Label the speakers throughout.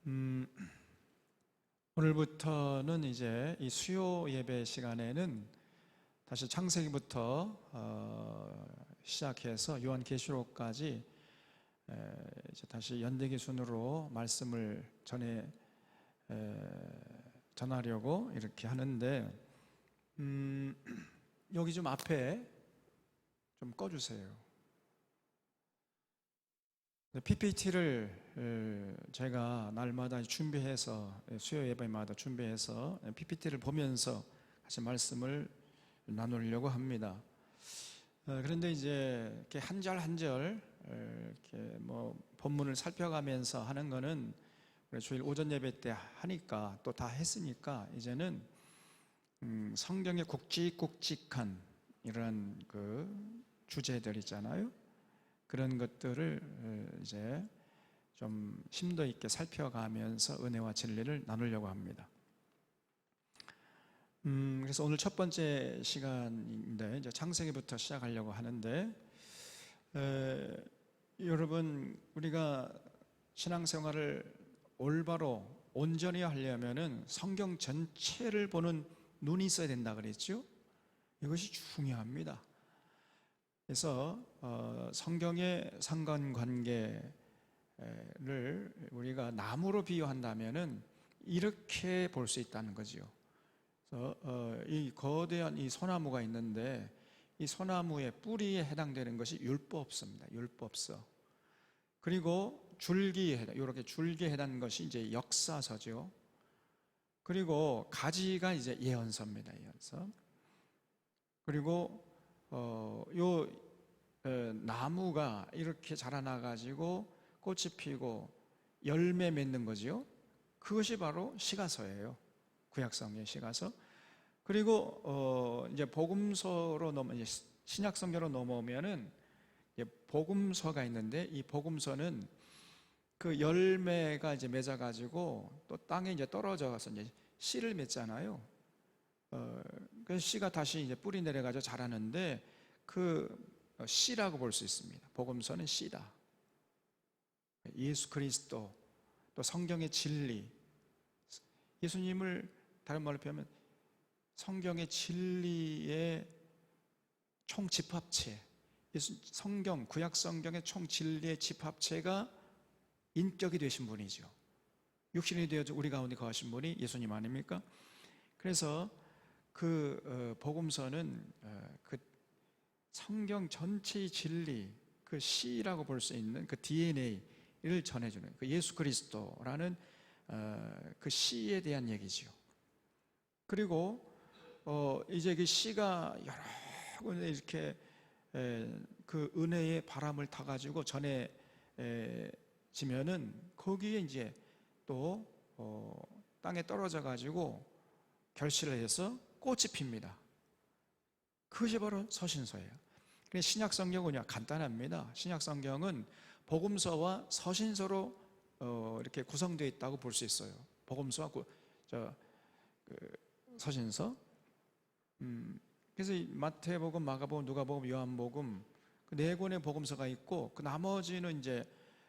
Speaker 1: 음, 오늘부터는 이제 이 수요 예배 시간에는 다시 창세기부터 시작해서 요한계시록까지 이제 다시 연대기 순으로 말씀을 전하려고 이렇게 하는데, 여기 좀 앞에 좀 꺼주세요. PPT를 제가 날마다 준비해서, 수요 예배마다 준비해서 PPT를 보면서 같이 말씀을 나누려고 합니다. 그런데 이제 이렇게 한 절 한 절 이렇게 뭐 본문을 살펴가면서 하는 거는 주일 오전 예배 때 하니까, 또 다 했으니까 이제는 성경의 굵직굵직한 이런 그 주제들 있잖아요. 그런 것들을 이제 좀 심도 있게 살펴가면서 은혜와 진리를 나누려고 합니다. 그래서 오늘 첫 번째 시간인데, 이제 창세기부터 시작하려고 하는데, 여러분, 우리가 신앙생활을 올바로 온전히 하려면은 성경 전체를 보는 눈이 있어야 된다 그랬죠? 이것이 중요합니다. 그래서 성경의 상관관계를 우리가 나무로 비유한다면은 이렇게 볼 수 있다는 거죠. 그래서 이 거대한 이 소나무가 있는데, 이 소나무의 뿌리에 해당되는 것이 율법서입니다. 율법서. 그리고 이렇게 줄기에 해당하는 것이 이제 역사서죠. 그리고 가지가 이제 예언서입니다. 예언서. 그리고 나무가 이렇게 자라나 가지고 꽃이 피고 열매 맺는 거지요. 그것이 바로 시가서예요. 구약성의 시가서. 그리고 이제 복음서로 이제 신약성경으로 넘어오면은 이제 복음서가 있는데, 이 복음서는 그 열매가 이제 맺어 가지고 또 땅에 이제 떨어져서 이제 씨를 맺잖아요. 그 씨가 다시 이제 뿌리 내려가지고 자라는데, 그 씨라고 볼 수 있습니다. 복음서는 씨다. 예수 그리스도, 또 성경의 진리, 예수님을 다른 말로 표현하면 성경의 진리의 총 집합체, 성경, 구약 성경의 총 진리의 집합체가 인격이 되신 분이죠. 육신이 되어서 우리 가운데 거하신 분이 예수님 아닙니까? 그래서 그 복음서는 그 성경 전체의 진리, 그 씨라고 볼 수 있는 그 DNA를 전해주는 그 예수 그리스도라는 그 씨에 대한 얘기지요. 그리고 이제 그 씨가 여러 군데 이렇게 그 은혜의 바람을 타가지고 전해지면은 거기에 이제 또 땅에 떨어져 가지고 결실을 해서 꽃이 핍니다. 그것이 바로 서신서예요. 신약 성경은요, 간단합니다. 신약 성경은 복음서와 서신서로 이렇게 구성되어 있다고 볼 수 있어요. 복음서와 서신서. 그래서 마태복음, 마가복음, 누가복음, 요한복음, 그 네 권의 복음서가 있고, 그 나머지는 이제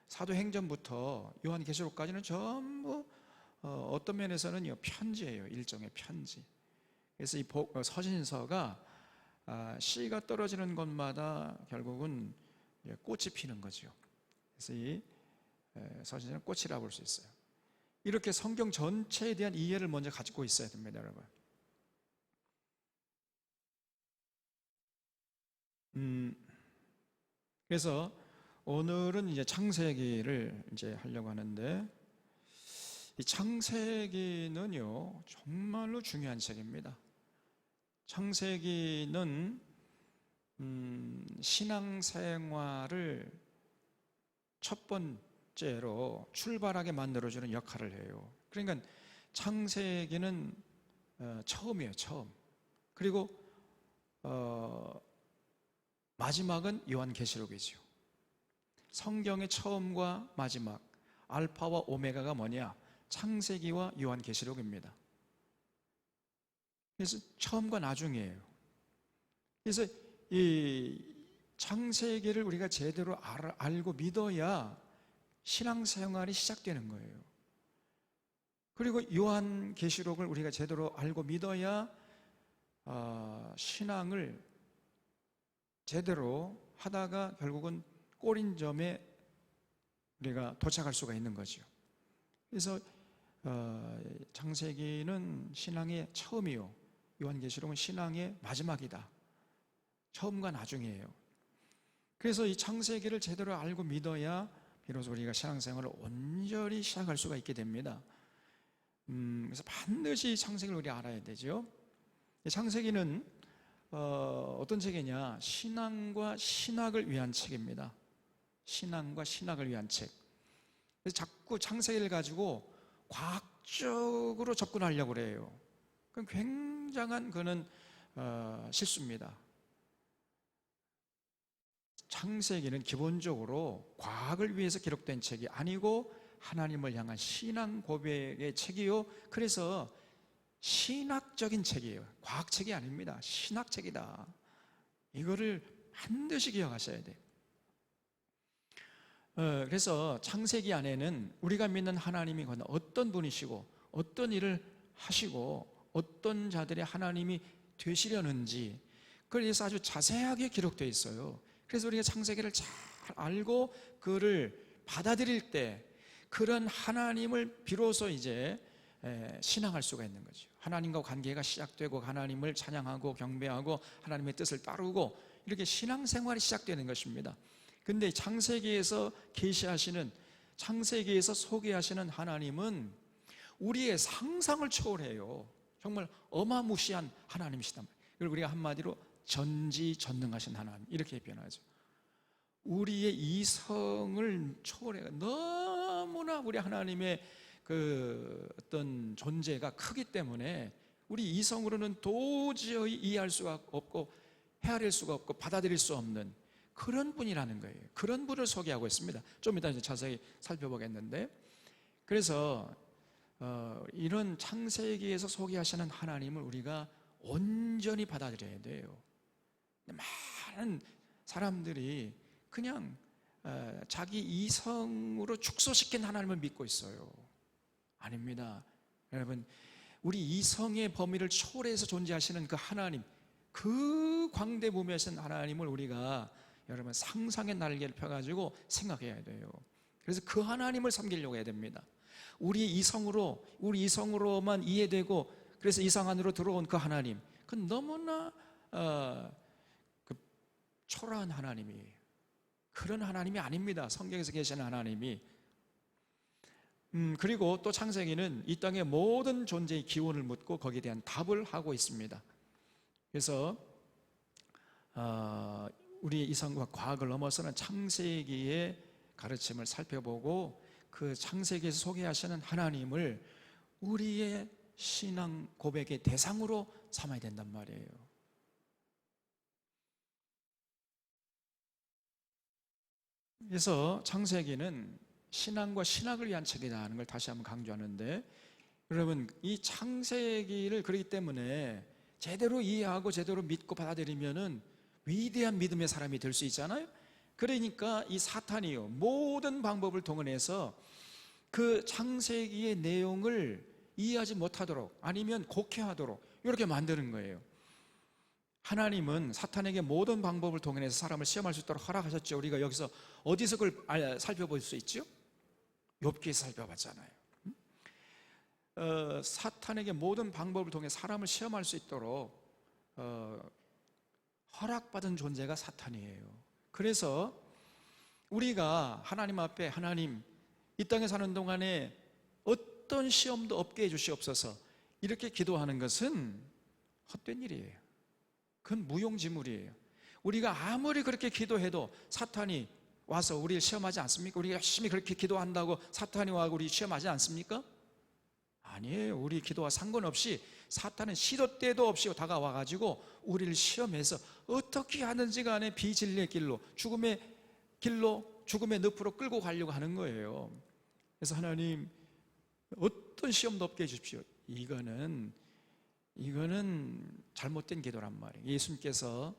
Speaker 1: 사도행전부터 요한계시록까지는 전부 어떤 면에서는요, 편지예요. 일종의 편지. 그래서 이 서신서가 씨가 떨어지는 곳마다 결국은 꽃이 피는 거죠. 그래서 이 서신서는 꽃이라고 볼 수 있어요. 이렇게 성경 전체에 대한 이해를 먼저 가지고 있어야 됩니다, 여러분. 그래서 오늘은 이제 창세기를 이제 하려고 하는데, 이 창세기는요, 정말로 중요한 책입니다. 창세기는 신앙생활을 첫 번째로 출발하게 만들어주는 역할을 해요. 그러니까 창세기는 처음이에요, 처음. 그리고 마지막은 요한계시록이죠. 성경의 처음과 마지막, 알파와 오메가가 뭐냐? 창세기와 요한계시록입니다. 그래서 처음과 나중이에요. 그래서 이 창세기를 우리가 제대로 알고 믿어야 신앙생활이 시작되는 거예요. 그리고 요한계시록을 우리가 제대로 알고 믿어야 신앙을 제대로 하다가 결국은 꼬린점에 우리가 도착할 수가 있는 거죠. 그래서 창세기는 신앙의 처음이요, 요한계시록은 신앙의 마지막이다. 처음과 나중이에요. 그래서 이 창세기를 제대로 알고 믿어야 비로소 우리가 신앙생활을 온전히 시작할 수가 있게 됩니다. 그래서 반드시 창세기를 우리가 알아야 되죠. 창세기는 어떤 책이냐? 신앙과 신학을 위한 책입니다. 신앙과 신학을 위한 책. 그래서 자꾸 창세기를 가지고 과학적으로 접근하려고 그래요. 그건 굉장한 실수입니다. 창세기는 기본적으로 과학을 위해서 기록된 책이 아니고 하나님을 향한 신앙 고백의 책이요, 그래서 신학적인 책이에요. 과학책이 아닙니다. 신학책이다. 이거를 반드시 기억하셔야 돼요. 그래서 창세기 안에는 우리가 믿는 하나님이 어떤 분이시고 어떤 일을 하시고 어떤 자들의 하나님이 되시려는지, 그래서 아주 자세하게 기록되어 있어요. 그래서 우리가 창세기를 잘 알고 그를 받아들일 때 그런 하나님을 비로소 이제 신앙할 수가 있는 거죠. 하나님과 관계가 시작되고 하나님을 찬양하고 경배하고 하나님의 뜻을 따르고 이렇게 신앙생활이 시작되는 것입니다. 근데 창세기에서 계시하시는, 창세기에서 소개하시는 하나님은 우리의 상상을 초월해요. 정말 어마무시한 하나님이시단 말이에요. 그리고 우리가 한마디로 전지전능하신 하나님, 이렇게 표현하죠. 우리의 이성을 초월해요. 너무나 우리 하나님의 어떤 존재가 크기 때문에 우리 이성으로는 도저히 이해할 수가 없고 헤아릴 수가 없고 받아들일 수 없는 그런 분이라는 거예요. 그런 분을 소개하고 있습니다. 좀 이따 이제 자세히 살펴보겠는데, 그래서 이런 창세기에서 소개하시는 하나님을 우리가 온전히 받아들여야 돼요. 많은 사람들이 그냥 자기 이성으로 축소시킨 하나님을 믿고 있어요. 아닙니다. 여러분, 우리 이성의 범위를 초월해서 존재하시는 그 하나님, 그 광대무비하신 하나님을 우리가 여러분 상상의 날개를 펴가지고 생각해야 돼요. 그래서 그 하나님을 섬기려고 해야 됩니다. 우리 이성으로만 이해되고 그래서 이성 안으로 들어온 그 하나님, 그건 너무나 초라한 하나님이에요. 그런 하나님이 아닙니다. 성경에서 계시는 하나님이. 그리고 또 창세기는 이 땅의 모든 존재의 기원을 묻고 거기에 대한 답을 하고 있습니다. 그래서 우리의 이성과 과학을 넘어서는 창세기의 가르침을 살펴보고 그 창세기에서 소개하시는 하나님을 우리의 신앙 고백의 대상으로 삼아야 된단 말이에요. 그래서 창세기는 신앙과 신학을 위한 책이라는 걸 다시 한번 강조하는데, 여러분 이 창세기를 그렇기 때문에 제대로 이해하고 제대로 믿고 받아들이면은 위대한 믿음의 사람이 될 수 있잖아요. 그러니까 이 사탄이요, 모든 방법을 동원해서 그 창세기의 내용을 이해하지 못하도록 아니면 곡해하도록 이렇게 만드는 거예요. 하나님은 사탄에게 모든 방법을 동원해서 사람을 시험할 수 있도록 허락하셨죠. 우리가 여기서 어디서 그걸 살펴볼 수 있죠? 욥기에서 살펴봤잖아요. 사탄에게 모든 방법을 통해 사람을 시험할 수 있도록 허락받은 존재가 사탄이에요. 그래서 우리가 하나님 앞에, 하나님 이 땅에 사는 동안에 어떤 시험도 없게 해주시옵소서 이렇게 기도하는 것은 헛된 일이에요. 그건 무용지물이에요. 우리가 아무리 그렇게 기도해도 사탄이 와서 우리를 시험하지 않습니까? 우리가 열심히 그렇게 기도한다고 사탄이 와서 우리 시험하지 않습니까? 아니에요. 우리 기도와 상관없이 사탄은 시도 때도 없이 다가와가지고 우리를 시험해서 어떻게 하든지 간에 비진리의 길로, 죽음의 길로, 죽음의 늪으로 끌고 가려고 하는 거예요. 그래서 하나님 어떤 시험도 없게 해주십시오. 이거는 잘못된 기도란 말이에요. 예수님께서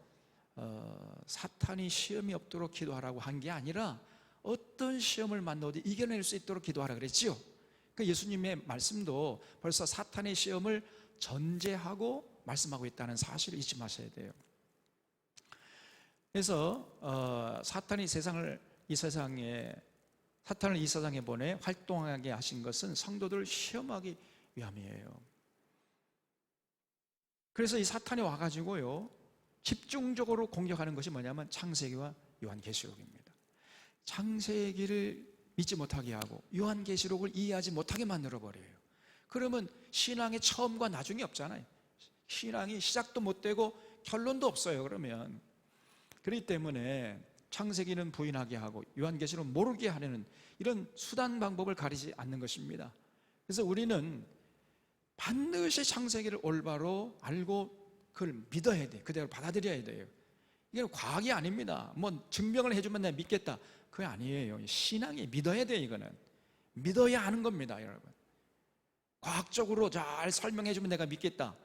Speaker 1: 사탄이 시험이 없도록 기도하라고 한 게 아니라 어떤 시험을 만나도 이겨낼 수 있도록 기도하라 그랬지요. 그 예수님의 말씀도 벌써 사탄의 시험을 전제하고 말씀하고 있다는 사실을 잊지 마셔야 돼요. 그래서 사탄을 이 세상에 보내 활동하게 하신 것은 성도들을 시험하기 위함이에요. 그래서 이 사탄이 와가지고요, 집중적으로 공격하는 것이 뭐냐면 창세기와 요한계시록입니다. 창세기를 믿지 못하게 하고 요한계시록을 이해하지 못하게 만들어버려요. 그러면 신앙의 처음과 나중이 없잖아요. 신앙이 시작도 못 되고 결론도 없어요. 그러면 그렇기 때문에 창세기는 부인하게 하고 요한계시록은 모르게 하려는 이런 수단 방법을 가리지 않는 것입니다. 그래서 우리는 반드시 창세기를 올바로 알고 그걸 믿어야 돼요. 그대로 받아들여야 돼요. 이게 과학이 아닙니다. 뭐 증명을 해주면 내가 믿겠다, 그게 아니에요. 신앙이 믿어야 돼요. 이거는 믿어야 하는 겁니다, 여러분. 과학적으로 잘 설명해주면 내가 믿겠다,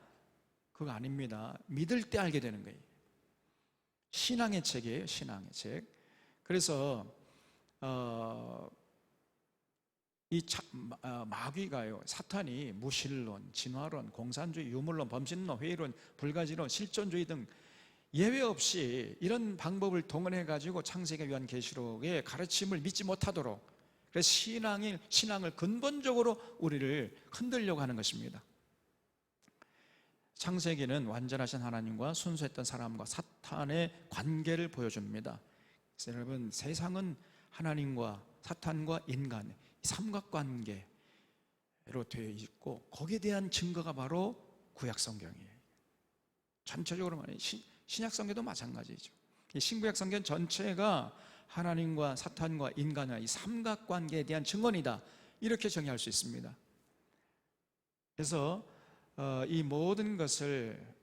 Speaker 1: 그거 아닙니다. 믿을 때 알게 되는 거예요. 신앙의 책이에요, 신앙의 책. 그래서 마귀가요, 사탄이 무신론, 진화론, 공산주의, 유물론, 범신론, 회의론, 불가지론, 실존주의 등 예외 없이 이런 방법을 동원해 가지고 창세기와 요한계시록의 가르침을 믿지 못하도록, 그래서 신앙을 근본적으로 우리를 흔들려고 하는 것입니다. 창세기는 완전하신 하나님과 순수했던 사람과 사탄의 관계를 보여줍니다. 그래서 여러분, 세상은 하나님과 사탄과 인간의 삼각관계로 되어 있고, 거기에 대한 증거가 바로 구약성경이에요. 전체적으로 말해 신약성경도 마찬가지죠. 신구약성경 전체가 하나님과 사탄과 인간의 이 삼각관계에 대한 증언이다, 이렇게 정의할 수 있습니다. 그래서 이 모든 것을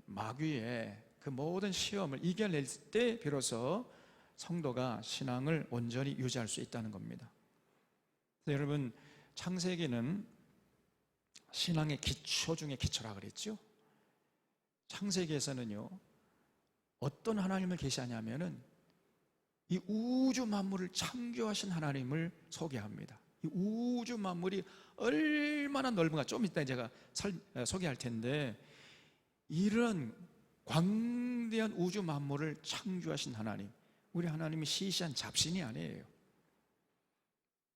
Speaker 1: 마귀의 그 모든 시험을 이겨낼 때 비로소 성도가 신앙을 온전히 유지할 수 있다는 겁니다. 여러분, 창세기는 신앙의 기초 중에 기초라 그랬죠. 창세기에서는요, 어떤 하나님을 계시하냐면은 이 우주 만물을 창조하신 하나님을 소개합니다. 이 우주 만물이 얼마나 넓은가 좀 이따 제가 소개할 텐데, 이런 광대한 우주 만물을 창조하신 하나님, 우리 하나님이 시시한 잡신이 아니에요.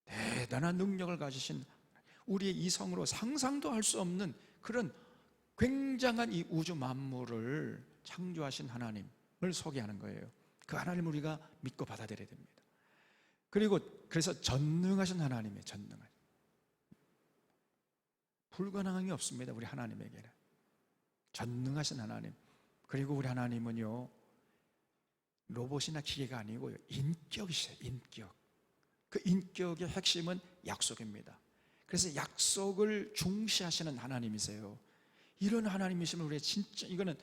Speaker 1: 대단한 능력을 가지신, 우리의 이성으로 상상도 할 수 없는 그런 굉장한 이 우주 만물을 창조하신 하나님을 소개하는 거예요. 그 하나님을 우리가 믿고 받아들여야 됩니다. 그리고 그래서 전능하신 하나님이에요. 전능하신, 불가능한 게 없습니다, 우리 하나님에게는. 전능하신 하나님. 그리고 우리 하나님은요, 로봇이나 기계가 아니고요, 인격이세요. 인격. 그 인격의 핵심은 약속입니다. 그래서 약속을 중시하시는 하나님이세요. 이런 하나님이시면 우리 진짜 이거는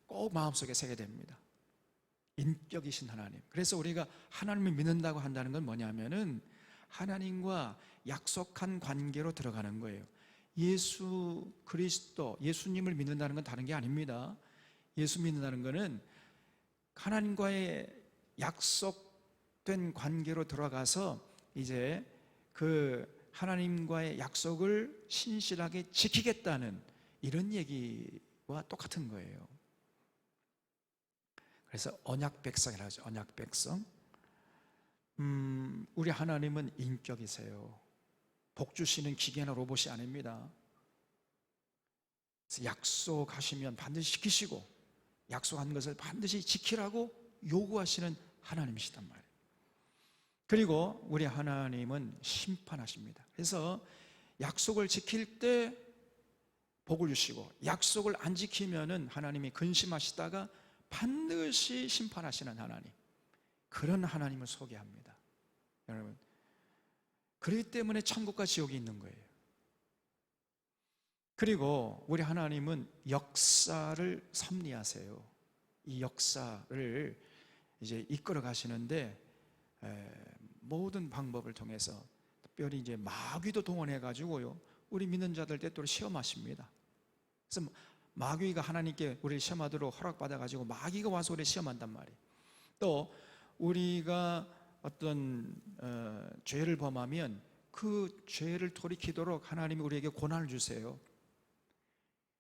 Speaker 1: 꼭 마음속에 새게 됩니다. 인격이신 하나님. 그래서 우리가 하나님을 믿는다고 한다는 건 뭐냐면은 하나님과 약속한 관계로 들어가는 거예요. 예수 그리스도, 예수님을 믿는다는 건 다른 게 아닙니다. 예수 믿는다는 것은 하나님과의 약속된 관계로 들어가서 이제 그 하나님과의 약속을 신실하게 지키겠다는 이런 얘기와 똑같은 거예요. 그래서 언약 백성이라고 하죠. 언약 백성. 우리 하나님은 인격이세요. 복 주시는 기계나 로봇이 아닙니다. 그래서 약속하시면 반드시 지키시고, 약속한 것을 반드시 지키라고 요구하시는 하나님이시단 말이에요. 그리고 우리 하나님은 심판하십니다. 그래서 약속을 지킬 때 복을 주시고, 약속을 안 지키면은 하나님이 근심하시다가 반드시 심판하시는 하나님, 그런 하나님을 소개합니다. 여러분, 그렇기 때문에 천국과 지옥이 있는 거예요. 그리고 우리 하나님은 역사를 섭리하세요. 이 역사를 이제 이끌어 가시는데 모든 방법을 통해서, 특별히 이제 마귀도 동원해 가지고요, 우리 믿는 자들 때때로 시험하십니다. 그래서 마귀가 하나님께 우리를 시험하도록 허락받아 가지고 마귀가 와서 우리를 시험한단 말이에요. 또 우리가 어떤 죄를 범하면 그 죄를 돌이키도록 하나님이 우리에게 고난을 주세요.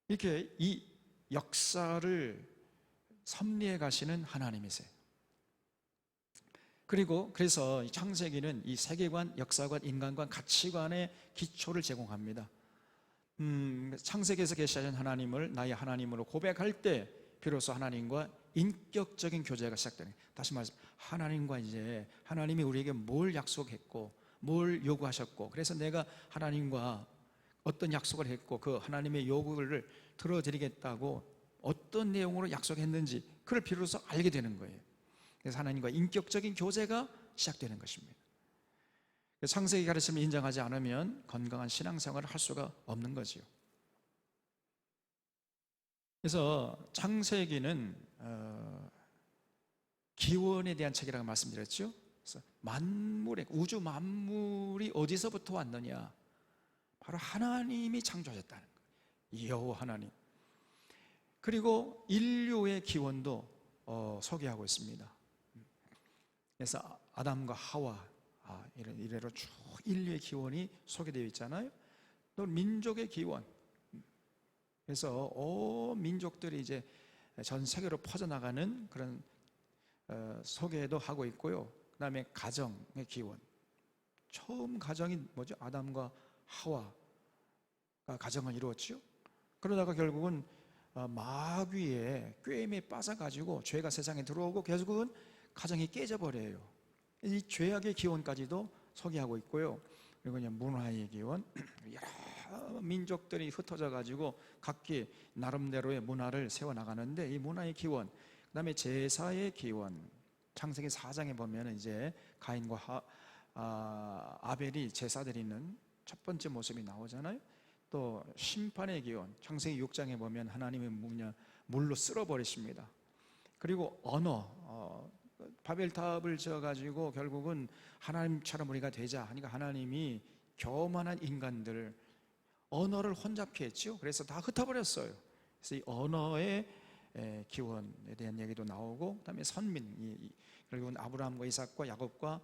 Speaker 1: 이렇게 이 역사를 섭리해 가시는 하나님이세요. 그리고 그래서 창세기는 이 세계관, 역사관, 인간관, 가치관의 기초를 제공합니다. 창세기에서 계시하신 하나님을 나의 하나님으로 고백할 때 비로소 하나님과 인격적인 교제가 시작되는 거예요. 다시 말해서 하나님과 이제 하나님이 우리에게 뭘 약속했고 뭘 요구하셨고, 그래서 내가 하나님과 어떤 약속을 했고 그 하나님의 요구를 들어드리겠다고 어떤 내용으로 약속했는지 그걸 비로소 알게 되는 거예요. 그래서 하나님과 인격적인 교제가 시작되는 것입니다. 창세기 가르침을 인정하지 않으면 건강한 신앙생활을 할 수가 없는 거지요. 그래서 창세기는 기원에 대한 책이라고 말씀드렸죠. 그래서 만물의 우주 만물이 어디서부터 왔느냐? 바로 하나님이 창조하셨다는 거예요. 여호와 하나님. 그리고 인류의 기원도 소개하고 있습니다. 그래서 아담과 하와 이래로 쭉 인류의 기원이 소개되어 있잖아요. 또 민족의 기원. 그래서 온 민족들이 이제 전 세계로 퍼져나가는 그런 소개도 하고 있고요. 그 다음에 가정의 기원. 처음 가정이 뭐죠? 아담과 하와가 가정을 이루었죠. 그러다가 결국은 마귀의 꾀임에 빠져가지고 죄가 세상에 들어오고 결국은 가정이 깨져버려요. 이 죄악의 기원까지도 소개하고 있고요. 그리고 그냥 문화의 기원, 여러 민족들이 흩어져 가지고 각기 나름대로의 문화를 세워나가는데 이 문화의 기원, 그 다음에 제사의 기원. 창세기 4장에 보면 이제 가인과 아벨이 제사 드리는 첫 번째 모습이 나오잖아요. 또 심판의 기원, 창세기 6장에 보면 하나님이 물로 쓸어버리십니다. 그리고 언어, 바벨탑을 지어가지고 결국은 하나님처럼 우리가 되자 하니까 하나님이 교만한 인간들 언어를 혼잡케 했죠. 그래서 다 흩어버렸어요. 그래서 이 언어의 기원에 대한 얘기도 나오고, 그다음에 선민, 결국은 아브라함과 이삭과 야곱과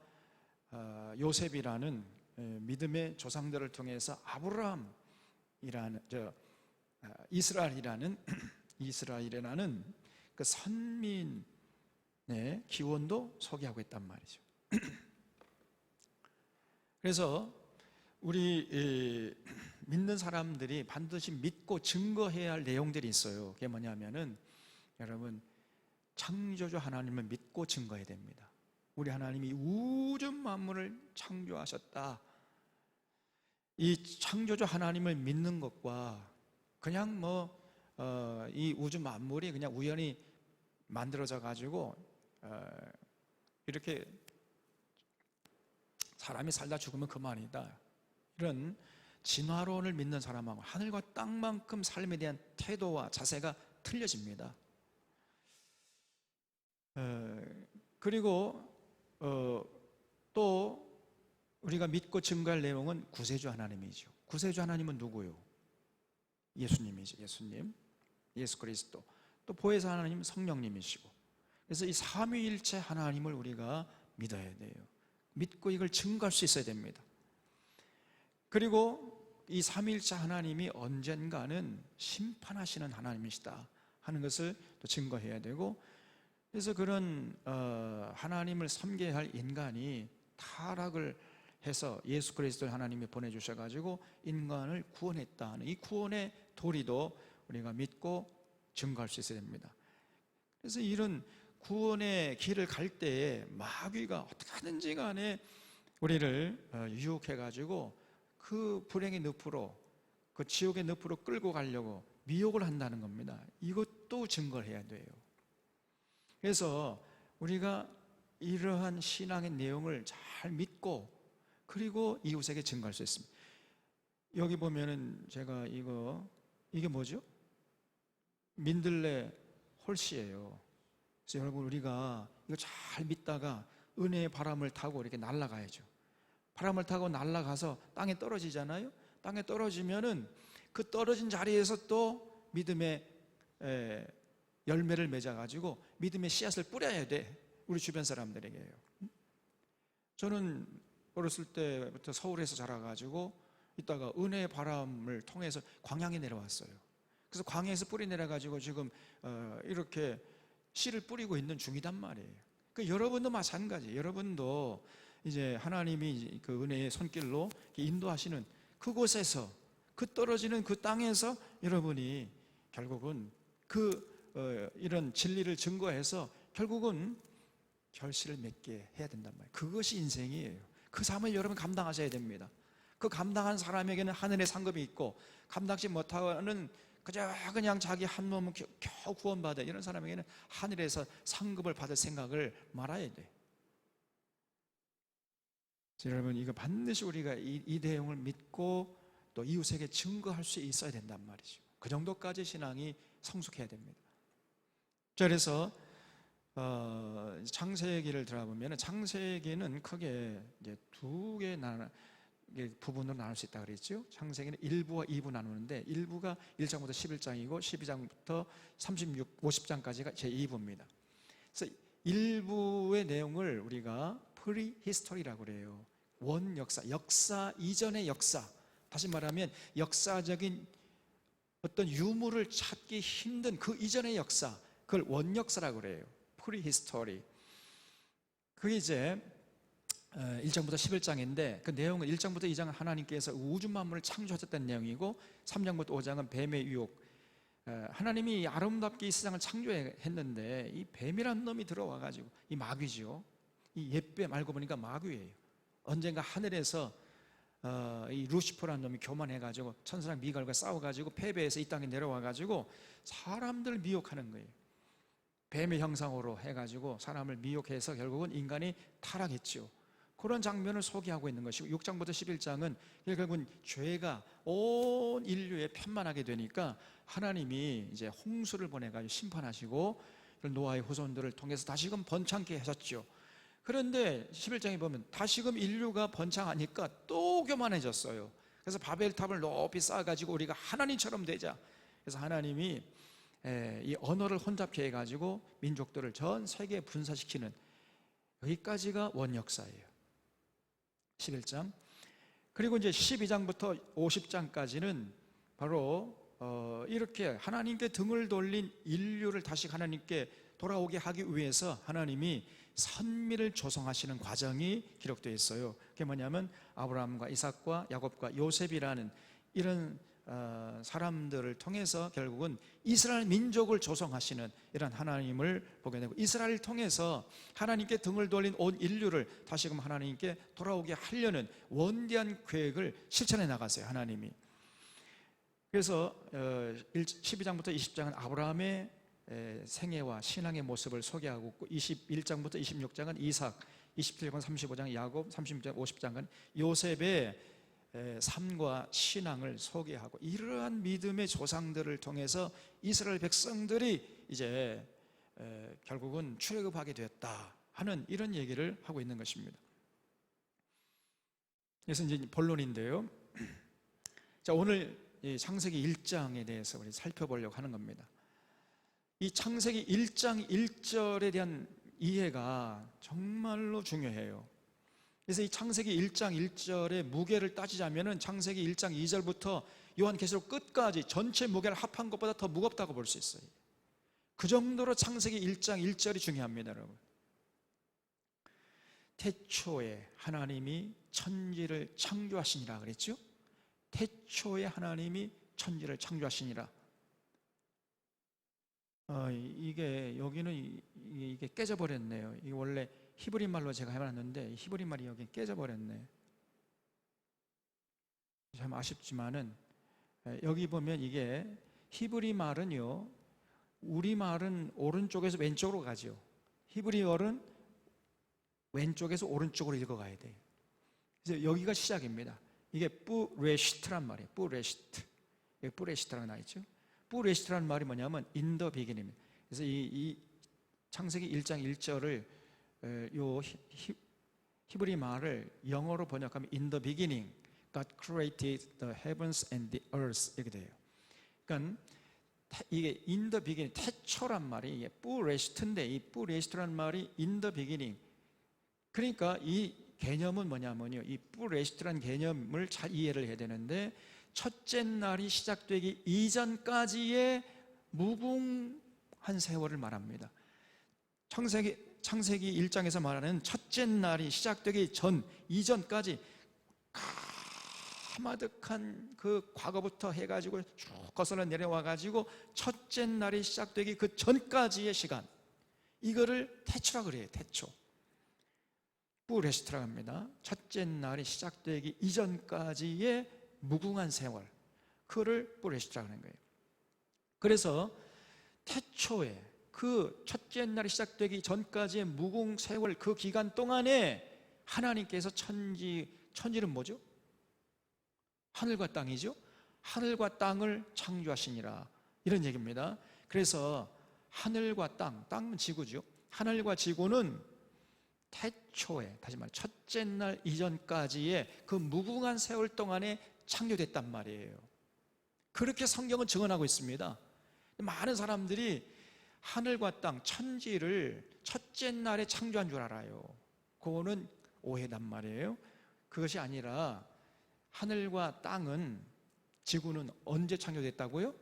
Speaker 1: 요셉이라는 믿음의 조상들을 통해서 이스라엘이라는 그 선민의 기원도 소개하고 있단 말이죠. 그래서 우리 믿는 사람들이 반드시 믿고 증거해야 할 내용들이 있어요. 그게 뭐냐면은 여러분, 창조주 하나님을 믿고 증거해야 됩니다. 우리 하나님이 우주 만물을 창조하셨다. 이 창조주 하나님을 믿는 것과 그냥 이 우주 만물이 그냥 우연히 만들어져 가지고 이렇게 사람이 살다 죽으면 그만이다, 이런 진화론을 믿는 사람하고 하늘과 땅만큼 삶에 대한 태도와 자세가 틀려집니다. 그리고 또 우리가 믿고 증거할 내용은 구세주 하나님이죠. 구세주 하나님은 누구요? 예수님이죠. 예수 그리스도. 또 보혜사 하나님은 성령님이시고. 그래서 이 삼위일체 하나님을 우리가 믿어야 돼요. 믿고 이걸 증거할 수 있어야 됩니다. 그리고 이 삼위일체 하나님이 언젠가는 심판하시는 하나님이시다 하는 것을 또 증거해야 되고, 그래서 그런 하나님을 섬겨야 할 인간이 타락을 해서 예수 그리스도를 하나님이 보내주셔가지고 인간을 구원했다 하는 이 구원의 도리도 우리가 믿고 증거할 수 있어야 됩니다. 그래서 이런 구원의 길을 갈 때에 마귀가 어떻게 하든지 간에 우리를 유혹해가지고 그 불행의 늪으로, 그 지옥의 늪으로 끌고 가려고 미혹을 한다는 겁니다. 이것도 증거를 해야 돼요. 그래서 우리가 이러한 신앙의 내용을 잘 믿고 그리고 이웃에게 증거할 수 있습니다. 여기 보면은 제가 이게 뭐죠? 민들레 홀씨예요. 그래서 여러분, 우리가 이거 잘 믿다가 은혜의 바람을 타고 이렇게 날아가야죠. 바람을 타고 날아가서 땅에 떨어지잖아요. 땅에 떨어지면은 그 떨어진 자리에서 또 믿음의 열매를 맺어가지고 믿음의 씨앗을 뿌려야 돼. 우리 주변 사람들에게요. 저는 어렸을 때부터 서울에서 자라가지고 이따가 은혜의 바람을 통해서 광양에 내려왔어요. 그래서 광야에서 뿌리 내려가지고 지금 이렇게 씨를 뿌리고 있는 중이단 말이에요. 그 여러분도 마찬가지. 여러분도 이제 하나님이 그 은혜의 손길로 인도하시는 그곳에서, 그 떨어지는 그 땅에서 여러분이 결국은 이런 진리를 증거해서 결국은 결실을 맺게 해야 된단 말이에요. 그것이 인생이에요. 그 삶을 여러분 감당하셔야 됩니다. 그 감당한 사람에게는 하늘의 상급이 있고, 감당치 못하는 그냥 자기 한 몸은 겨우 구원받아 이런 사람에게는 하늘에서 상급을 받을 생각을 말아야 돼요. 여러분, 이거 반드시 우리가 이 내용을 믿고 또 이웃에게 증거할 수 있어야 된단 말이죠. 그 정도까지 신앙이 성숙해야 됩니다. 그래서 창세기를 들어보면 창세기는 크게 이제 두 개 부분으로 나눌 수 있다 그랬죠. 창세기는 1부와 2부 나누는데 1부가 1장부터 11장이고 12장부터 50장까지가 제2부입니다. 그래서 1부의 내용을 우리가 프리히스토리라고 그래요. 원역사, 역사 이전의 역사. 다시 말하면 역사적인 어떤 유물을 찾기 힘든 그 이전의 역사, 그걸 원역사라고 그래요. 프리히스토리. 그게 이제 1장부터 11장인데 그 내용은 1장부터 2장은 하나님께서 우주 만물을 창조하셨다는 내용이고 3장부터 5장은 뱀의 유혹. 하나님이 아름답게 이 세상을 창조했는데 이 뱀이라는 놈이 들어와가지고, 이 마귀죠. 이 옛뱀 알고 보니까 마귀예요. 언젠가 하늘에서 이 루시퍼라는 놈이 교만해가지고 천사랑 미갈과 싸워가지고 패배해서 이 땅에 내려와가지고 사람들을 미혹하는 거예요. 뱀의 형상으로 해가지고 사람을 미혹해서 결국은 인간이 타락했죠. 그런 장면을 소개하고 있는 것이고 6장부터 11장은 결국은 죄가 온 인류에 편만하게 되니까 하나님이 이제 홍수를 보내가지고 심판하시고 노아의 후손들을 통해서 다시금 번창케 하셨죠. 그런데 11장에 보면 다시금 인류가 번창하니까 또 교만해졌어요. 그래서 바벨탑을 높이 쌓아가지고 우리가 하나님처럼 되자. 그래서 하나님이 이 언어를 혼잡케 해가지고 민족들을 전 세계에 분사시키는, 여기까지가 원역사예요. 11장. 그리고 이제 12장부터 50장까지는 바로 이렇게 하나님께 등을 돌린 인류를 다시 하나님께 돌아오게 하기 위해서 하나님이 선미를 조성하시는 과정이 기록되어 있어요. 그게 뭐냐면 아브라함과 이삭과 야곱과 요셉이라는 이런 사람들을 통해서 결국은 이스라엘 민족을 조성하시는 이런 하나님을 보게 되고, 이스라엘을 통해서 하나님께 등을 돌린 온 인류를 다시금 하나님께 돌아오게 하려는 원대한 계획을 실천해 나갔어요, 하나님이. 그래서 12장부터 20장은 아브라함의 생애와 신앙의 모습을 소개하고 있고, 21장부터 26장은 이삭, 27장 35장 야곱, 36장 50장은 요셉의 삶과 신앙을 소개하고, 이러한 믿음의 조상들을 통해서 이스라엘 백성들이 이제 결국은 출애굽하게 되었다 하는 이런 얘기를 하고 있는 것입니다. 그래서 이제 본론인데요. 자, 오늘 이 창세기 1장에 대해서 우리 살펴보려고 하는 겁니다. 이 창세기 1장 1절에 대한 이해가 정말로 중요해요. 그래서 이 창세기 1장 1절의 무게를 따지자면은 창세기 1장 2절부터 요한계시록 끝까지 전체 무게를 합한 것보다 더 무겁다고 볼 수 있어요. 그 정도로 창세기 1장 1절이 중요합니다, 여러분. 태초에 하나님이 천지를 창조하시니라 그랬죠? 태초에 하나님이 천지를 창조하시니라. 이게 여기는 이게 깨져버렸네요. 이게 원래 히브리 말로 제가 해놨는데 히브리 말이 여기 깨져버렸네. 참 아쉽지만은 여기 보면 이게 히브리 말은요, 우리 말은 오른쪽에서 왼쪽으로 가죠. 히브리어는 왼쪽에서 오른쪽으로 읽어가야 돼요. 그래서 여기가 시작입니다. 이게 뿌레시트란 말이에요. 뿌레시트. 뿌레시트라고 나있죠. 뿌레시트라는 말이 뭐냐면 in the beginning입니다. 그래서 이 창세기 1장 1절을 요 히브리 말을 영어로 번역하면 in the beginning God created the heavens and the earth 이렇게 돼요. 그러니까 이게 in the beginning, 태초란 말이 이게 뿌레시트인데 이 뿌레시트라는 말이 in the beginning. 그러니까 이 개념은 뭐냐면요, 이 뿌레시트라는 개념을 잘 이해를 해야 되는데, 첫째 날이 시작되기 이전까지의 무궁한 세월을 말합니다. 창세기 1장에서 말하는 첫째 날이 시작되기 이전까지 까마득한 그 과거부터 해가지고 쭉 거슬러 내려와가지고 첫째 날이 시작되기 그 전까지의 시간, 이거를 태초라 그래요. 태초, 뿌레시트라고 합니다. 첫째 날이 시작되기 이전까지의 무궁한 세월, 그거를 뿌레시트라고 하는 거예요. 그래서 태초에 그 첫째 날이 시작되기 전까지의 무궁 세월, 그 기간 동안에 하나님께서 천지는 뭐죠? 하늘과 땅이죠. 하늘과 땅을 창조하시니라, 이런 얘기입니다. 그래서 하늘과 땅은 지구죠. 하늘과 지구는 태초에, 다시 말해 첫째 날 이전까지의 그 무궁한 세월 동안에 창조됐단 말이에요. 그렇게 성경은 증언하고 있습니다. 많은 사람들이 하늘과 땅, 천지를 첫째 날에 창조한 줄 알아요. 그거는 오해단 말이에요. 그것이 아니라 하늘과 땅은, 지구는 언제 창조됐다고요?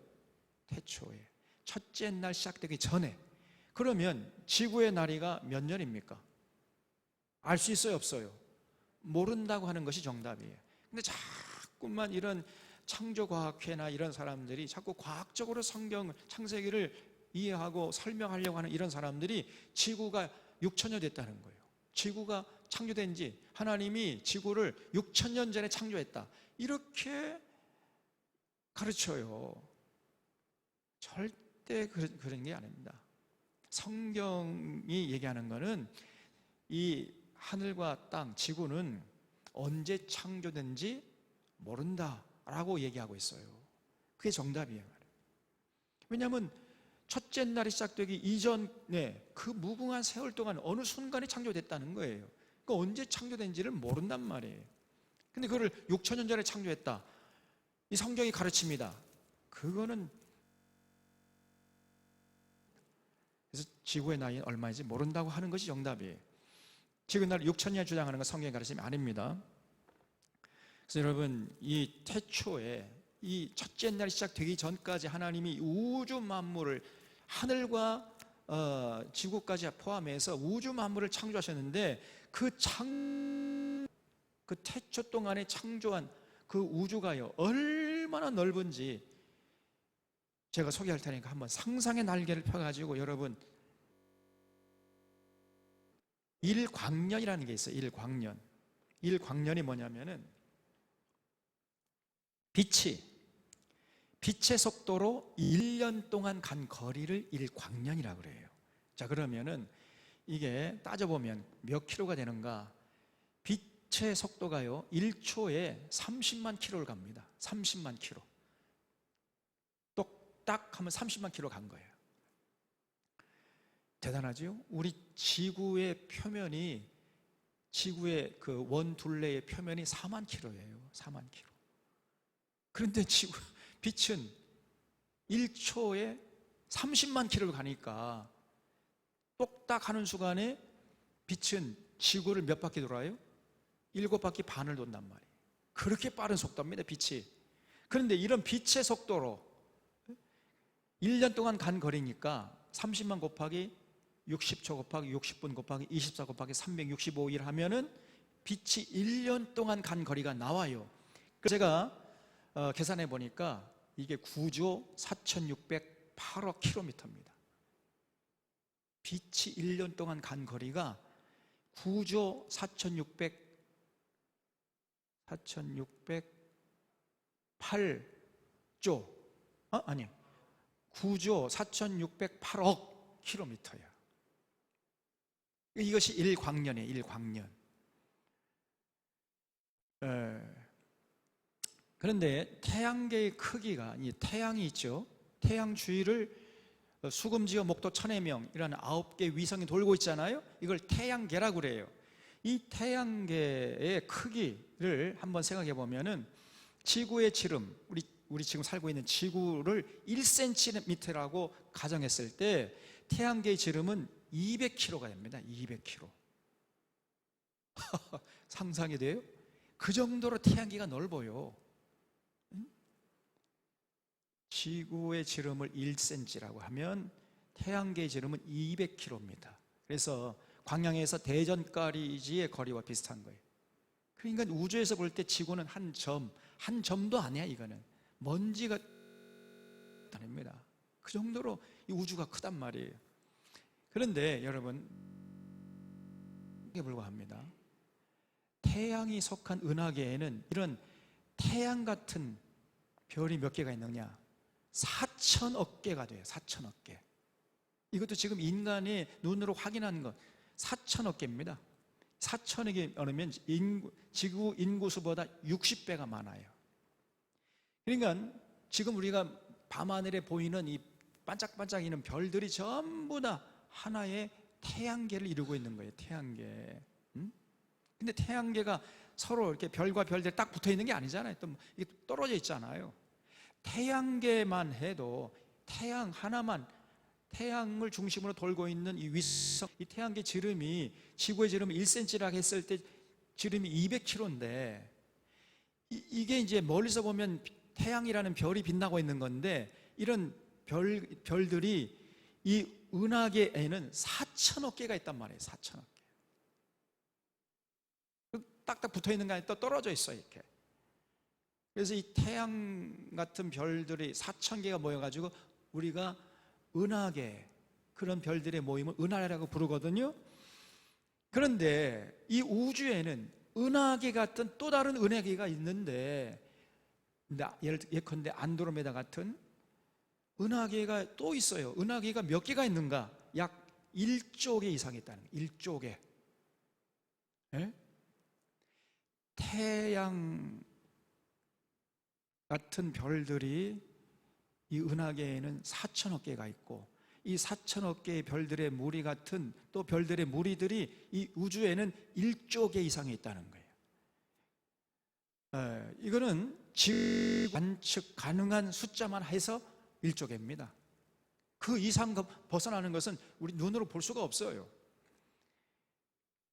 Speaker 1: 태초에, 첫째 날 시작되기 전에. 그러면 지구의 나이가 몇 년입니까? 알 수 있어요, 없어요? 모른다고 하는 것이 정답이에요. 근데 자꾸만 이런 창조과학회나 이런 사람들이 자꾸 과학적으로 성경, 창세기를 이해하고 설명하려고 하는 이런 사람들이 지구가 6천년 됐다는 거예요. 지구가 창조된 지, 하나님이 지구를 6천년 전에 창조했다, 이렇게 가르쳐요. 절대 그런 게 아닙니다. 성경이 얘기하는 것은 이 하늘과 땅, 지구는 언제 창조된지 모른다라고 얘기하고 있어요. 그게 정답이에요. 왜냐하면 첫째 날이 시작되기 이전에 그 무궁한 세월 동안 어느 순간에 창조됐다는 거예요. 그러니까 언제 창조된지를 모른단 말이에요. 근데 그거를 6천년 전에 창조했다, 이 성경이 가르칩니다. 그거는, 그래서 지구의 나이는 얼마인지 모른다고 하는 것이 정답이에요. 지구 나이 6천년 주장하는 건 성경의 가르침이 아닙니다. 그래서 여러분, 이 태초에, 이 첫째 날이 시작되기 전까지 하나님이 우주 만물을, 하늘과 지구까지 포함해서 우주 만물을 창조하셨는데, 그 태초 동안에 창조한 그 우주가요, 얼마나 넓은지 제가 소개할 테니까 한번 상상의 날개를 펴가지고, 여러분, 일광년이라는 게 있어요. 일광년이 뭐냐면은, 빛의 속도로 1년 동안 간 거리를 일광년이라고 그래요. 자, 그러면은 이게 따져보면 몇 킬로가 되는가? 빛의 속도가요, 1초에 30만 킬로를 갑니다. 30만 킬로. 똑딱 하면 30만 킬로 간 거예요. 대단하죠? 우리 지구의 표면이, 지구의 그 원둘레의 표면이 4만 킬로예요. 4만 킬로. 그런데 빛은 1초에 30만 킬로를 가니까 똑딱 하는 순간에 빛은 지구를 몇 바퀴 돌아요? 7바퀴 반을 돈단 말이에요. 그렇게 빠른 속도입니다, 빛이. 그런데 이런 빛의 속도로 1년 동안 간 거리니까 30만 곱하기 60초 곱하기 60분 곱하기 24 곱하기 365일 하면은 빛이 1년 동안 간 거리가 나와요. 제가 계산해 보니까 이게 9조 4,608억 킬로미터입니다. 빛이 1년 동안 간 거리가 9조 4,608조, 아니요, 9조 4,608억 킬로미터야. 이것이 일광년이에요. 일광년. 그런데 태양계의 크기가, 이 태양이 있죠, 태양 주위를 수금지와 목도 천해명이라는 9개 위성이 돌고 있잖아요. 이걸 태양계라고 그래요. 이 태양계의 크기를 한번 생각해 보면은, 지구의 지름, 우리 지금 살고 있는 지구를 1cm라고 가정했을 때 태양계의 지름은 200km가 됩니다. 200km. 상상이 돼요? 그 정도로 태양계가 넓어요. 지구의 지름을 1cm라고 하면 태양계의 지름은 200km입니다. 그래서 광양에서 대전까지의 거리와 비슷한 거예요. 그러니까 우주에서 볼 때 지구는 한 점도 아니야. 이거는 먼지가 아닙니다. 그 정도로 이 우주가 크단 말이에요. 그런데 여러분, 이게 불과합니다. 태양이 속한 은하계에는 이런 태양 같은 별이 몇 개가 있느냐? 4천억 개가 돼요. 4천억 개. 이것도 지금 인간의 눈으로 확인한 것 4천억 개입니다. 4천억이 어느면 지구 인구수보다 60배가 많아요. 그러니까 지금 우리가 밤하늘에 보이는 이 반짝반짝이는 별들이 전부 다 하나의 태양계를 이루고 있는 거예요. 태양계. 근데 태양계가 서로 이렇게 별과 별들이 딱 붙어 있는 게 아니잖아요. 또 이게 떨어져 있잖아요. 태양계만 해도 태양 하나만, 태양을 중심으로 돌고 있는 이 위성, 이 태양계 지름이 지구의 지름이 1cm라고 했을 때 지름이 200km인데 이게 이제 멀리서 보면 태양이라는 별이 빛나고 있는 건데 이런 별들이 이 은하계에는 4천억 개가 있단 말이에요. 4천억 개. 딱딱 붙어 있는 게 아니라 또 떨어져 있어요. 이렇게. 그래서 이 태양 같은 별들이 4천 개가 모여가지고 우리가 은하계, 그런 별들의 모임을 은하라고 부르거든요. 그런데 이 우주에는 은하계 같은 또 다른 은하계가 있는데, 예컨대 안드로메다 같은 은하계가 또 있어요. 은하계가 몇 개가 있는가? 약 1조 개 이상 있다는 거예요. 1조 개. 예? 태양 같은 별들이 이 은하계에는 4천억 개가 있고 이 4천억 개의 별들의 무리 같은 또 별들의 무리들이 이 우주에는 1조 개 이상이 있다는 거예요. 이거는 지구 관측 가능한 숫자만 해서 1조 개입니다. 그 이상 벗어나는 것은 우리 눈으로 볼 수가 없어요.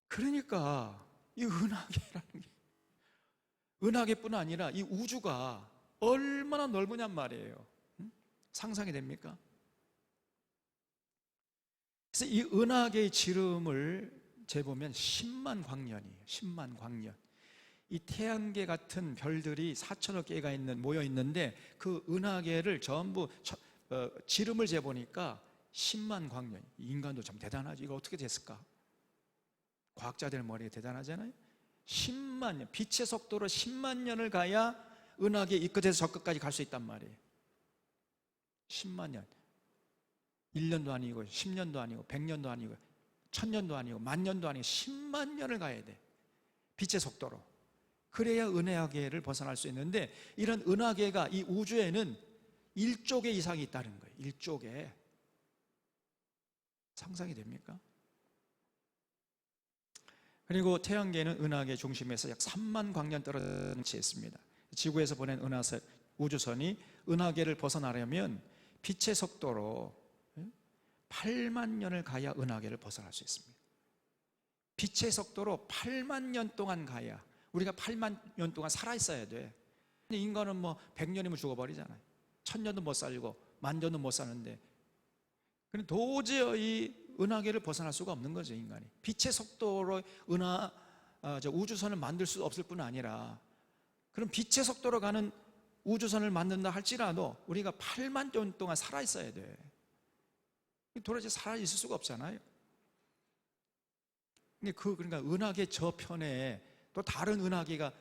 Speaker 1: 그러니까 이 은하계라는 게 은하계뿐 아니라 이 우주가 얼마나 넓으냔 말이에요. 상상이 됩니까? 그래서 이 은하계의 지름을 재보면 10만 광년이에요. 10만 광년. 이 태양계 같은 별들이 4천억 개가 모여 있는데 그 은하계를 전부 지름을 재보니까 10만 광년. 인간도 참 대단하죠. 이거 어떻게 됐을까? 과학자들 머리가 대단하잖아요. 10만 년, 빛의 속도로 10만 년을 가야 은하계 이 끝에서 저 끝까지 갈 수 있단 말이에요. 10만 년. 1년도 아니고 10년도 아니고 100년도 아니고 1000년도 아니고 10,000년도 아니고 10만 년을 가야 돼. 빛의 속도로. 그래야 은하계를 벗어날 수 있는데 이런 은하계가 이 우주에는 1조 개 이상이 있다는 거예요. 1조 개. 상상이 됩니까? 그리고 태양계는 은하계 중심에서 약 3만 광년 떨어져 위치해 있습니다. 지구에서 보낸 우주선이 은하계를 벗어나려면 빛의 속도로 8만 년을 가야 은하계를 벗어날 수 있습니다. 빛의 속도로 8만 년 동안 가야, 우리가 8만 년 동안 살아있어야 돼. 인간은 뭐 100년이면 죽어버리잖아요. 1000년도 못 살고 10,000년도 못 사는데, 그럼 도저히 은하계를 벗어날 수가 없는 거죠, 인간이. 빛의 속도로 우주선을 만들 수 없을 뿐 아니라, 그럼 빛의 속도로 가는 우주선을 만든다 할지라도 우리가 8만 년 동안 살아있어야 돼. 도대체 살아있을 수가 없잖아요. 그러니까 은하계 저편에 또 다른 은하계가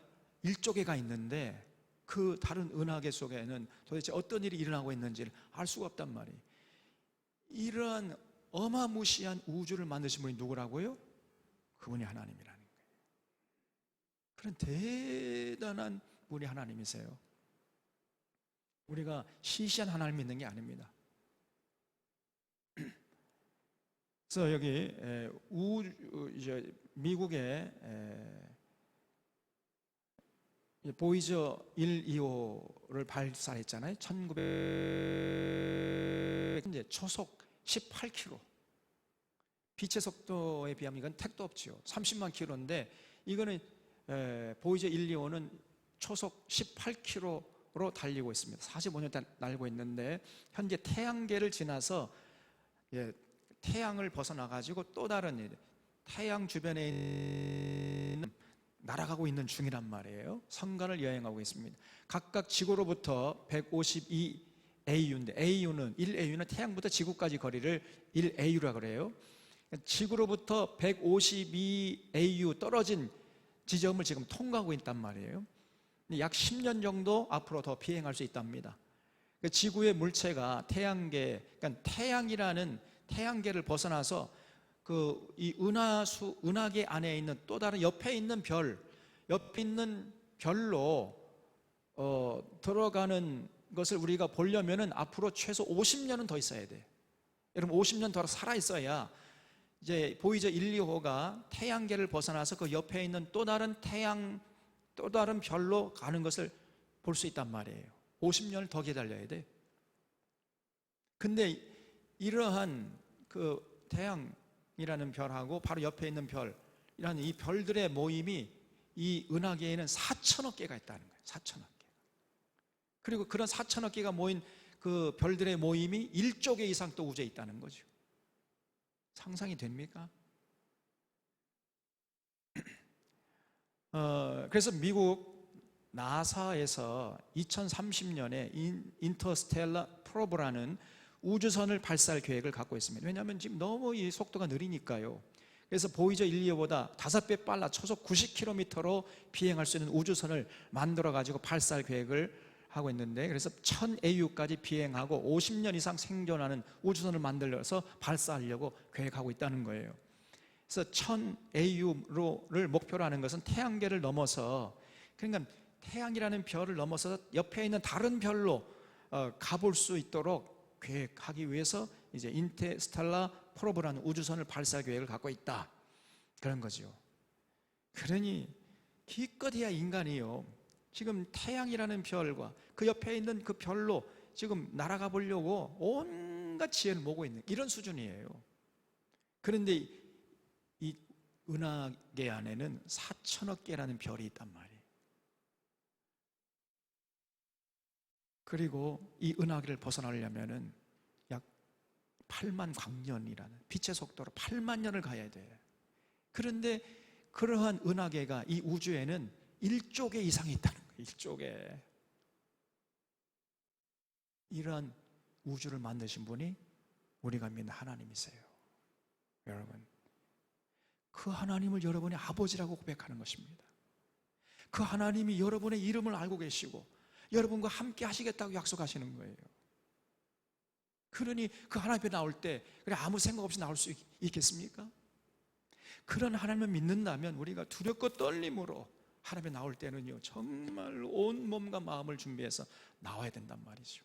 Speaker 1: 1조 개가 있는데 그 다른 은하계 속에는 도대체 어떤 일이 일어나고 있는지를 알 수가 없단 말이에요. 이러한 어마무시한 우주를 만드신 분이 누구라고요? 그분이 하나님이라는 거예요. 그런 대단한 분이 하나님이세요. 우리가 시시한 하나님 믿는 게 아닙니다. 그래서 여기 이제 미국의 보이저 1, 2호를 발사했잖아요. 1900 이제 초속 18km. 빛의 속도에 비하면 이건 택도 없죠. 30만 km인데 이거는 보이저 1, 2호는 초속 18km로 달리고 있습니다. 45년 날고 있는데 현재 태양계를 지나서 태양을 벗어나가지고 또 다른 태양 주변에 있는 날아가고 있는 중이란 말이에요. 성간을 여행하고 있습니다. 각각 지구로부터 152AU인데 AU는 1AU는 태양부터 지구까지 거리를 1AU라고 그래요. 지구로부터 152AU 떨어진 지점을 지금 통과하고 있단 말이에요. 약 10년 정도 앞으로 더 비행할 수 있답니다. 지구의 물체가 태양계, 그러니까 태양이라는 태양계를 벗어나서 이 은하계 안에 있는 또 다른 옆에 있는 별로 들어가는 것을 우리가 보려면은 앞으로 최소 50년은 더 있어야 돼. 여러분 50년 더 살아 있어야 이제 보이저 1, 2호가 태양계를 벗어나서 그 옆에 있는 또 다른 별로 가는 것을 볼 수 있단 말이에요. 50년을 더 기다려야 돼. 근데 이러한 그 태양이라는 별하고 바로 옆에 있는 별이라는 이 별들의 모임이 이 은하계에는 4천억 개가 있다는 거예요. 4천억 개. 그리고 그런 4천억 개가 모인 그 별들의 모임이 1조 개 이상 또 우주에 있다는 거죠. 상상이 됩니까? 그래서 미국 나사에서 2030년에 인터스텔라 프로브라는 우주선을 발사할 계획을 갖고 있습니다. 왜냐하면 지금 너무 이 속도가 느리니까요. 그래서 보이저 1, 2호보다 5배 빨라 초속 90km로 비행할 수 있는 우주선을 만들어 가지고 발사할 계획을 하고 있는데, 그래서 1000AU까지 비행하고 50년 이상 생존하는 우주선을 만들어서 발사하려고 계획하고 있다는 거예요. 그래서 1000AU를 목표로 하는 것은 태양계를 넘어서, 그러니까 태양이라는 별을 넘어서 옆에 있는 다른 별로 가볼 수 있도록 계획하기 위해서 이제 인터스텔라 프로브라는 우주선을 발사 계획을 갖고 있다, 그런 거죠. 그러니 기껏해야 인간이요, 지금 태양이라는 별과 그 옆에 있는 그 별로 지금 날아가 보려고 온갖 지혜를 모으고 있는 이런 수준이에요. 그런데 이 은하계 안에는 4천억 개라는 별이 있단 말이에요. 그리고 이 은하계를 벗어나려면은 약 8만 광년이라는 빛의 속도로 8만 년을 가야 돼. 그런데 그러한 은하계가 이 우주에는 1조 개 이상이 있다는 거예요. 1조 개. 이러한 우주를 만드신 분이 우리가 믿는 하나님이세요. 여러분, 그 하나님을 여러분의 아버지라고 고백하는 것입니다. 그 하나님이 여러분의 이름을 알고 계시고 여러분과 함께 하시겠다고 약속하시는 거예요. 그러니 그 하나님 앞에 나올 때 그래 아무 생각 없이 나올 수 있겠습니까? 그런 하나님을 믿는다면 우리가 두렵고 떨림으로 하나님에 나올 때는요, 정말 온 몸과 마음을 준비해서 나와야 된단 말이죠.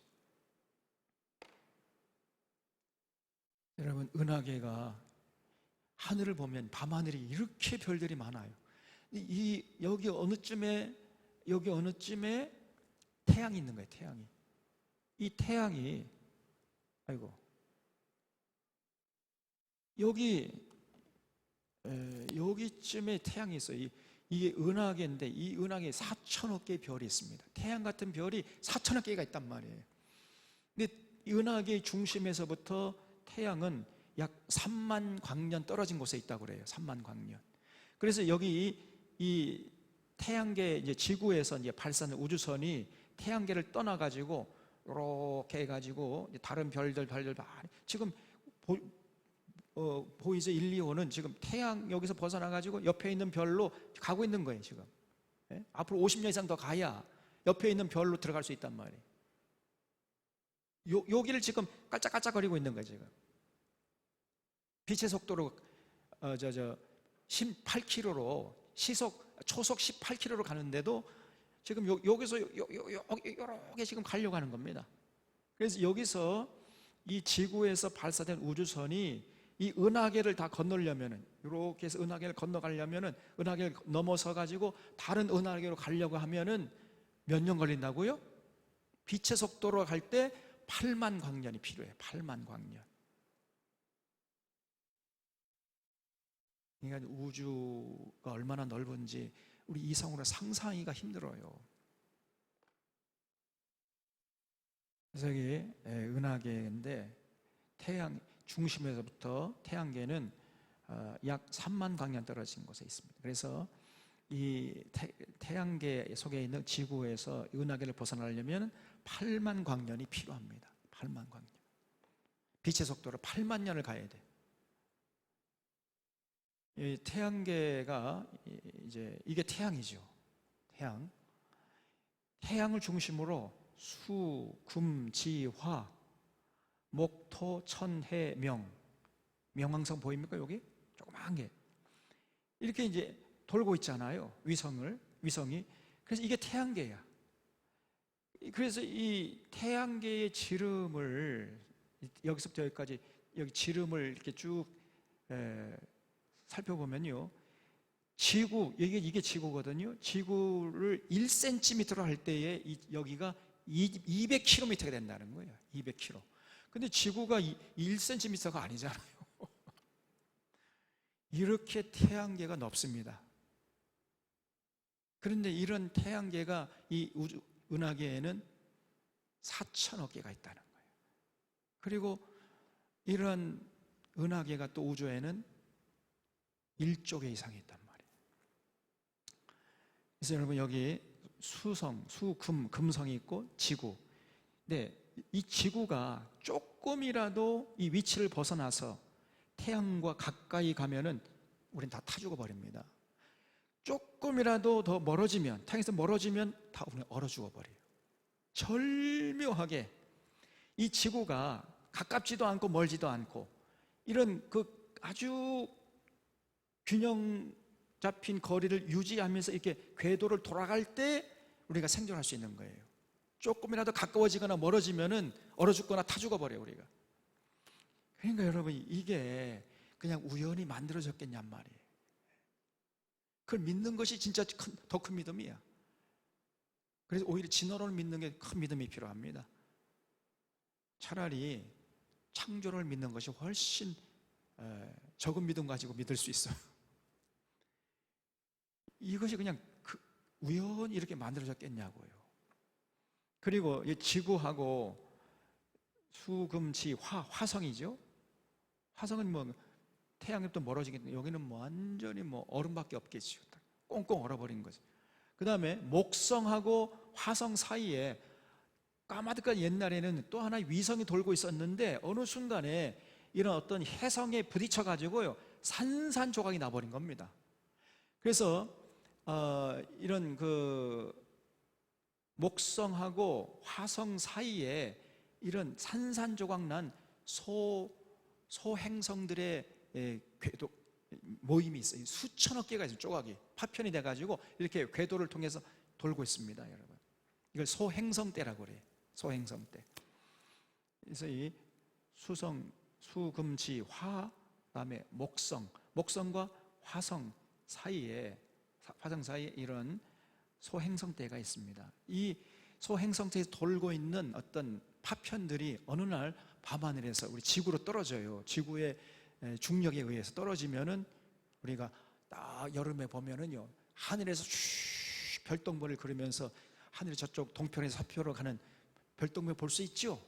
Speaker 1: 여러분, 은하계가 하늘을 보면 밤하늘이 이렇게 별들이 많아요. 여기 어느쯤에 태양이 있는 거예요. 태양이. 이 태양이 여기쯤에 태양이 있어요. 이게 은하계인데 이 은하계에 4천억 개의 별이 있습니다. 태양 같은 별이 4천억 개가 있단 말이에요. 근데 이 은하계의 중심에서부터 태양은 약 3만 광년 떨어진 곳에 있다고 그래요. 3만 광년. 그래서 여기 이 태양계 이제 지구에서 이제 발사하는 우주선이 태양계를 떠나가지고 이렇게 해가지고 다른 별들 많이 지금 보이저 1, 2호는 지금 태양 여기서 벗어나가지고 옆에 있는 별로 가고 있는 거예요, 지금. 예? 앞으로 50년 이상 더 가야 옆에 있는 별로 들어갈 수 있단 말이에요. 여기를 지금 깔짝깔짝거리고 있는 거예요, 지금. 빛의 속도로 18km로 초속 18km로 가는데도 지금 여기서 이렇게 지금 가려고 하는 겁니다. 그래서 여기서 이 지구에서 발사된 우주선이 이 은하계를 다 건너려면은, 이렇게 해서 은하계를 건너가려면은, 은하계를 넘어서 가지고 다른 은하계로 가려고 하면은 몇 년 걸린다고요? 빛의 속도로 갈 때 8만 광년이 필요해요. 8만 광년. 그러니까 우주가 얼마나 넓은지 우리 이성으로 상상하기가 힘들어요. 그래서 여기 은하계인데 태양 중심에서부터 태양계는 약 3만 광년 떨어진 곳에 있습니다. 그래서 이 태양계 속에 있는 지구에서 은하계를 벗어나려면 8만 광년이 필요합니다. 8만 광년. 빛의 속도로 8만 년을 가야 돼. 이 태양계가 이제 이게 태양이죠. 태양을 중심으로 수, 금, 지, 화, 목, 토, 천, 해, 명. 명왕성 보입니까? 여기 조그만 게 이렇게 이제 돌고 있잖아요. 위성이. 그래서 이게 태양계야. 그래서 이 태양계의 지름을 여기서부터 여기까지 여기 지름을 이렇게 쭉 살펴보면요, 지구, 이게 지구거든요. 지구를 1cm로 할 때에 여기가 200km가 된다는 거예요. 200km. 근데 지구가 1cm가 아니잖아요. 이렇게 태양계가 넓습니다. 그런데 이런 태양계가 이 은하계에는 4천억 개가 있다는 거예요. 그리고 이런 은하계가 또 우주에는 1조 개 이상이 있단 말이에요. 그래서 여러분 여기 수성, 금성이 있고 지구. 네, 이 지구가 조금이라도 이 위치를 벗어나서 태양과 가까이 가면은 우린 다 타 죽어버립니다. 조금이라도 더 멀어지면, 태양에서 멀어지면 다 우리는 얼어 죽어버려요. 절묘하게 이 지구가 가깝지도 않고 멀지도 않고 이런 그 아주 균형 잡힌 거리를 유지하면서 이렇게 궤도를 돌아갈 때 우리가 생존할 수 있는 거예요. 조금이라도 가까워지거나 멀어지면은 얼어 죽거나 타 죽어버려요, 우리가. 그러니까 여러분, 이게 그냥 우연히 만들어졌겠냔 말이에요. 그걸 믿는 것이 진짜 더 큰 믿음이야. 그래서 오히려 진화론을 믿는 게 큰 믿음이 필요합니다. 차라리 창조를 믿는 것이 훨씬 적은 믿음 가지고 믿을 수 있어요. 이것이 그냥 우연히 이렇게 만들어졌겠냐고요. 그리고 이 지구하고 수금지 화성이죠. 화성은 뭐 태양에부터 멀어지겠는데 여기는 뭐 완전히 뭐 얼음밖에 없겠죠. 꽁꽁 얼어버린 거죠. 그 다음에 목성하고 화성 사이에 까마득한 옛날에는 또 하나의 위성이 돌고 있었는데 어느 순간에 이런 어떤 혜성에 부딪혀 가지고요 산산조각이 나버린 겁니다. 그래서 이런 그 목성하고 화성 사이에 이런 산산조각 난 소행성들의 궤도 모임이 있어요. 수천억 개가 있어요. 조각이 파편이 돼가지고 이렇게 궤도를 통해서 돌고 있습니다, 여러분. 이걸 소행성대라고 그래요. 소행성대. 그래서 이 수성, 수금지, 화, 그다음에 목성과 화성 사이에 이런 소행성대가 있습니다. 이 소행성대에서 돌고 있는 어떤 파편들이 어느 날 밤하늘에서 우리 지구로 떨어져요. 지구의 중력에 의해서 떨어지면은 우리가 딱 여름에 보면은요 하늘에서 슉 별똥별을 그리면서 하늘이 저쪽 동편에서 서편으로 가는 별똥별 볼 수 있죠.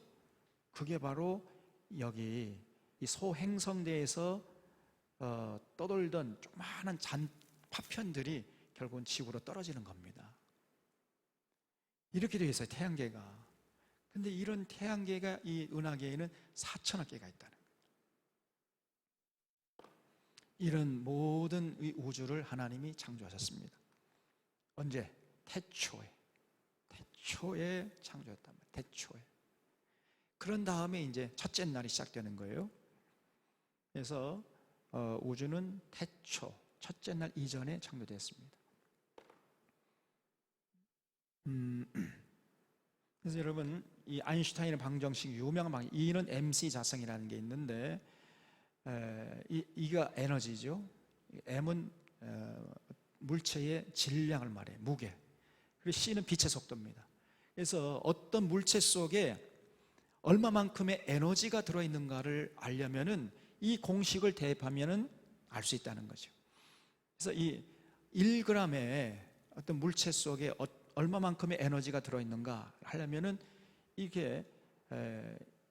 Speaker 1: 그게 바로 여기 이 소행성대에서 떠돌던 조그마한 파편들이 결국은 지구로 떨어지는 겁니다. 이렇게 되어 있어요, 태양계가. 근데 이런 태양계가 이 은하계에는 4천억 개가 있다는 거예요. 이런 모든 이 우주를 하나님이 창조하셨습니다. 언제? 태초에 창조했단 말이에요. 태초에. 그런 다음에 이제 첫째 날이 시작되는 거예요. 그래서 우주는 태초, 첫째 날 이전에 창조됐습니다. 그래서 여러분, 이 아인슈타인의 방정식, 유명한 방정식, E는 MC 자성이라는 게 있는데, 이가 에너지죠. M은 물체의 질량을 말해요. 무게. 그리고 C는 빛의 속도입니다. 그래서 어떤 물체 속에 얼마만큼의 에너지가 들어있는가를 알려면은 이 공식을 대입하면은 알 수 있다는 거죠. 그래서 이 1g의 어떤 물체 속에 얼마만큼의 에너지가 들어있는가 하려면은 이게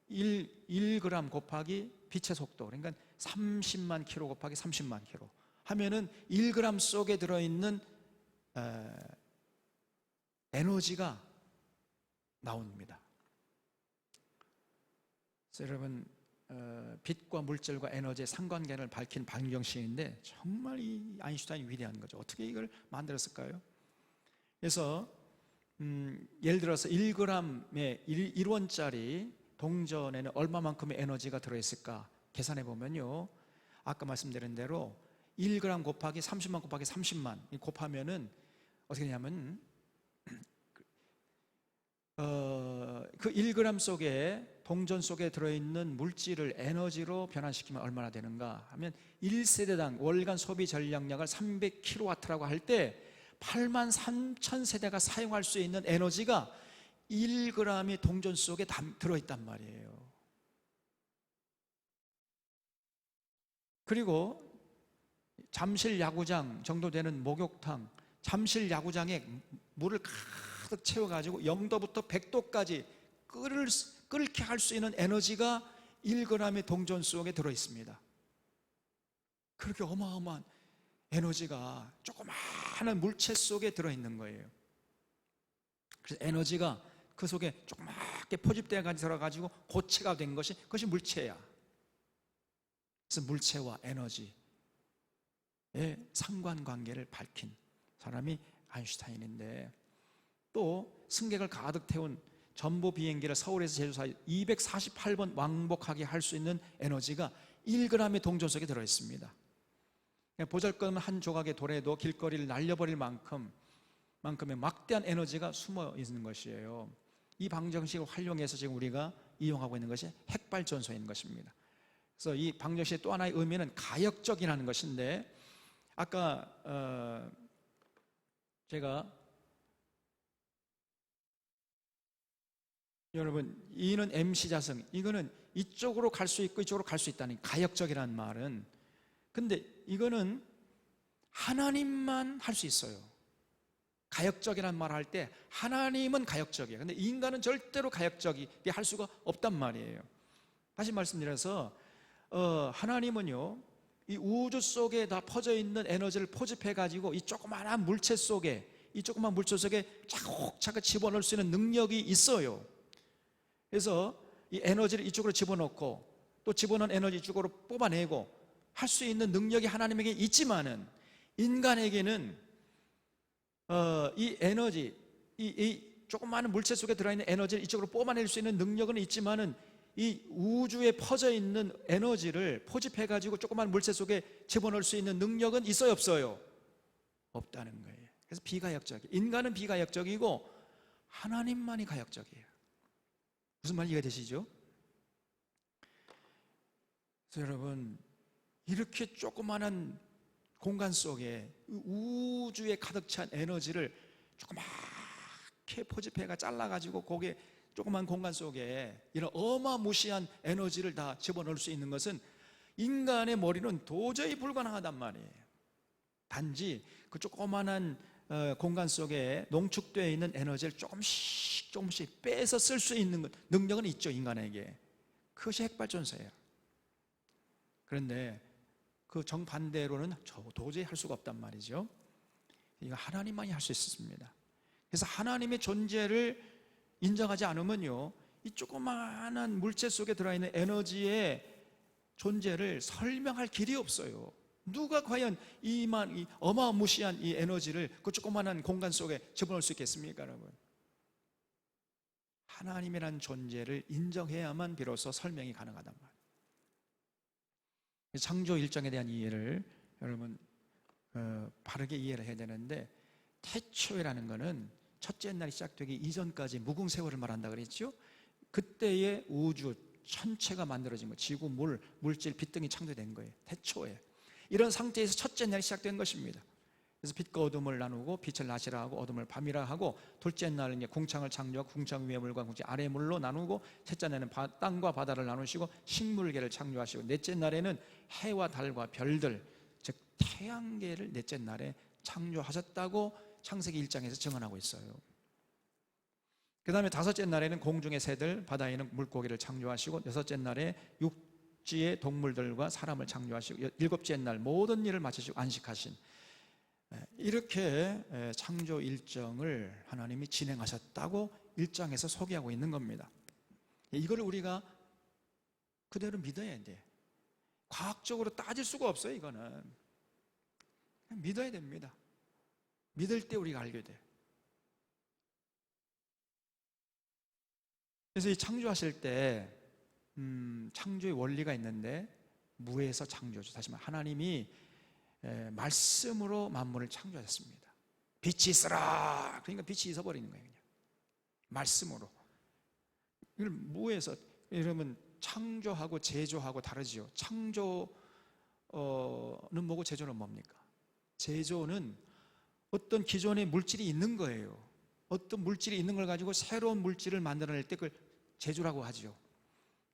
Speaker 1: 1g 곱하기 빛의 속도, 그러니까 30만 킬로 곱하기 30만 킬로 하면은 1g 속에 들어있는 에너지가 나옵니다. 그래서 여러분, 빛과 물질과 에너지의 상관관계를 밝힌 방정식인데 정말 이 아인슈타인이 위대한 거죠. 어떻게 이걸 만들었을까요? 그래서 예를 들어서 1g의 1원짜리 동전에는 얼마만큼의 에너지가 들어있을까 계산해 보면요, 아까 말씀드린 대로 1g 곱하기 30만 곱하기 30만 곱하면은 어떻게 되냐면 그 1g 속에 동전 속에 들어있는 물질을 에너지로 변환시키면 얼마나 되는가 하면 1세대당 월간 소비 전력량을 300kW라고 할 때 83,000세대가 사용할 수 있는 에너지가 1g의 동전 속에 들어있단 말이에요. 그리고 잠실 야구장 정도 되는 목욕탕, 잠실 야구장에 물을 가득 채워가지고 0도부터 100도까지 끓게 할 수 있는 에너지가 1g의 동전 속에 들어있습니다. 그렇게 어마어마한 에너지가 조그마한 물체 속에 들어있는 거예요. 그래서 에너지가 그 속에 조그맣게 포집되어 들어가지고 고체가 된 것이, 그것이 물체야. 그래서 물체와 에너지의 상관관계를 밝힌 사람이 아인슈타인인데, 또 승객을 가득 태운 전보 비행기를 서울에서 제주 사이 248번 왕복하게 할 수 있는 에너지가 1g의 동전 속에 들어있습니다. 보잘것없는 한 조각의 돌에도 길거리를 날려버릴 만큼의 막대한 에너지가 숨어 있는 것이에요. 이 방정식을 활용해서 지금 우리가 이용하고 있는 것이 핵발전소인 것입니다. 그래서 이 방정식의 또 하나의 의미는 가역적이라는 것인데, 아까 제가 여러분, E는 MC 자승, 이거는 이쪽으로 갈 수 있고 이쪽으로 갈 수 있다는 가역적이라는 말은, 근데 이거는 하나님만 할 수 있어요. 가역적이라는 말을 할 때 하나님은 가역적이에요. 근데 인간은 절대로 가역적이게 할 수가 없단 말이에요. 다시 말씀드려서 하나님은요, 이 우주 속에 다 퍼져 있는 에너지를 포집해 가지고 이 조그마한 물체 속에 차곡차곡 집어넣을 수 있는 능력이 있어요. 그래서 이 에너지를 이쪽으로 집어넣고 또 집어넣은 에너지 이쪽으로 뽑아내고 할 수 있는 능력이 하나님에게 있지만은, 인간에게는 이 에너지, 이 조그마한 물체 속에 들어있는 에너지를 이쪽으로 뽑아낼 수 있는 능력은 있지만은, 이 우주에 퍼져 있는 에너지를 포집해 가지고 조그마한 물체 속에 집어넣을 수 있는 능력은 있어요, 없어요? 없다는 거예요. 그래서 비가역적이에요. 인간은 비가역적이고 하나님만이 가역적이에요. 무슨 말 이해가 되시죠? 그래서 여러분, 이렇게 조그마한 공간 속에 우주에 가득 찬 에너지를 조그맣게 포집해가 잘라가지고 거기에 조그만 공간 속에 이런 어마무시한 에너지를 다 집어넣을 수 있는 것은 인간의 머리는 도저히 불가능하단 말이에요. 단지 그 조그만한 공간 속에 농축되어 있는 에너지를 조금씩 빼서 쓸 수 있는 능력은 있죠, 인간에게. 그것이 핵발전소예요. 그런데 그 정반대로는 도저히 할 수가 없단 말이죠. 이거 하나님만이 할 수 있습니다. 그래서 하나님의 존재를 인정하지 않으면요, 이 조그마한 물체 속에 들어있는 에너지의 존재를 설명할 길이 없어요. 누가 과연 이 어마무시한 이 에너지를 그 조그마한 공간 속에 집어넣을 수 있겠습니까, 여러분? 하나님이라는 존재를 인정해야만 비로소 설명이 가능하단 말이에요. 창조 일정에 대한 이해를 여러분 바르게 이해를 해야 되는데, 태초에라는 것은 첫째 날이 시작되기 이전까지 무궁세월을 말한다 그랬죠. 그때의 우주 전체가 만들어진 거, 지구, 물질, 빛 등이 창조된 거예요. 태초에 이런 상태에서 첫째 날이 시작된 것입니다. 그래서 빛과 어둠을 나누고 빛을 낮이라 하고 어둠을 밤이라 하고, 둘째 날은 이제 궁창을 창조하고 궁창 위의 물과 궁창 아래 물로 나누고, 셋째 날에는 땅과 바다를 나누시고 식물계를 창조하시고, 넷째 날에는 해와 달과 별들, 즉 태양계를 넷째 날에 창조하셨다고 창세기 1장에서 증언하고 있어요. 그 다음에 다섯째 날에는 공중의 새들, 바다에 있는 물고기를 창조하시고, 여섯째 날에 육지의 동물들과 사람을 창조하시고, 일곱째 날 모든 일을 마치시고 안식하신, 이렇게 창조 일정을 하나님이 진행하셨다고 1장에서 소개하고 있는 겁니다. 이걸 우리가 그대로 믿어야 돼. 과학적으로 따질 수가 없어요. 이거는 그냥 믿어야 됩니다. 믿을 때 우리가 알게 돼. 그래서 이 창조하실 때 창조의 원리가 있는데, 무에서 창조죠. 다시 말해 하나님이 말씀으로 만물을 창조하셨습니다. 빛이 있어라. 그러니까 빛이 있어버리는 거예요. 그냥 말씀으로. 이걸 무에서, 여러분 창조하고 제조하고 다르지요. 창조는 뭐고 제조는 뭡니까? 제조는 어떤 기존의 물질이 있는 거예요. 어떤 물질이 있는 걸 가지고 새로운 물질을 만들어낼 때 그걸 제조라고 하죠.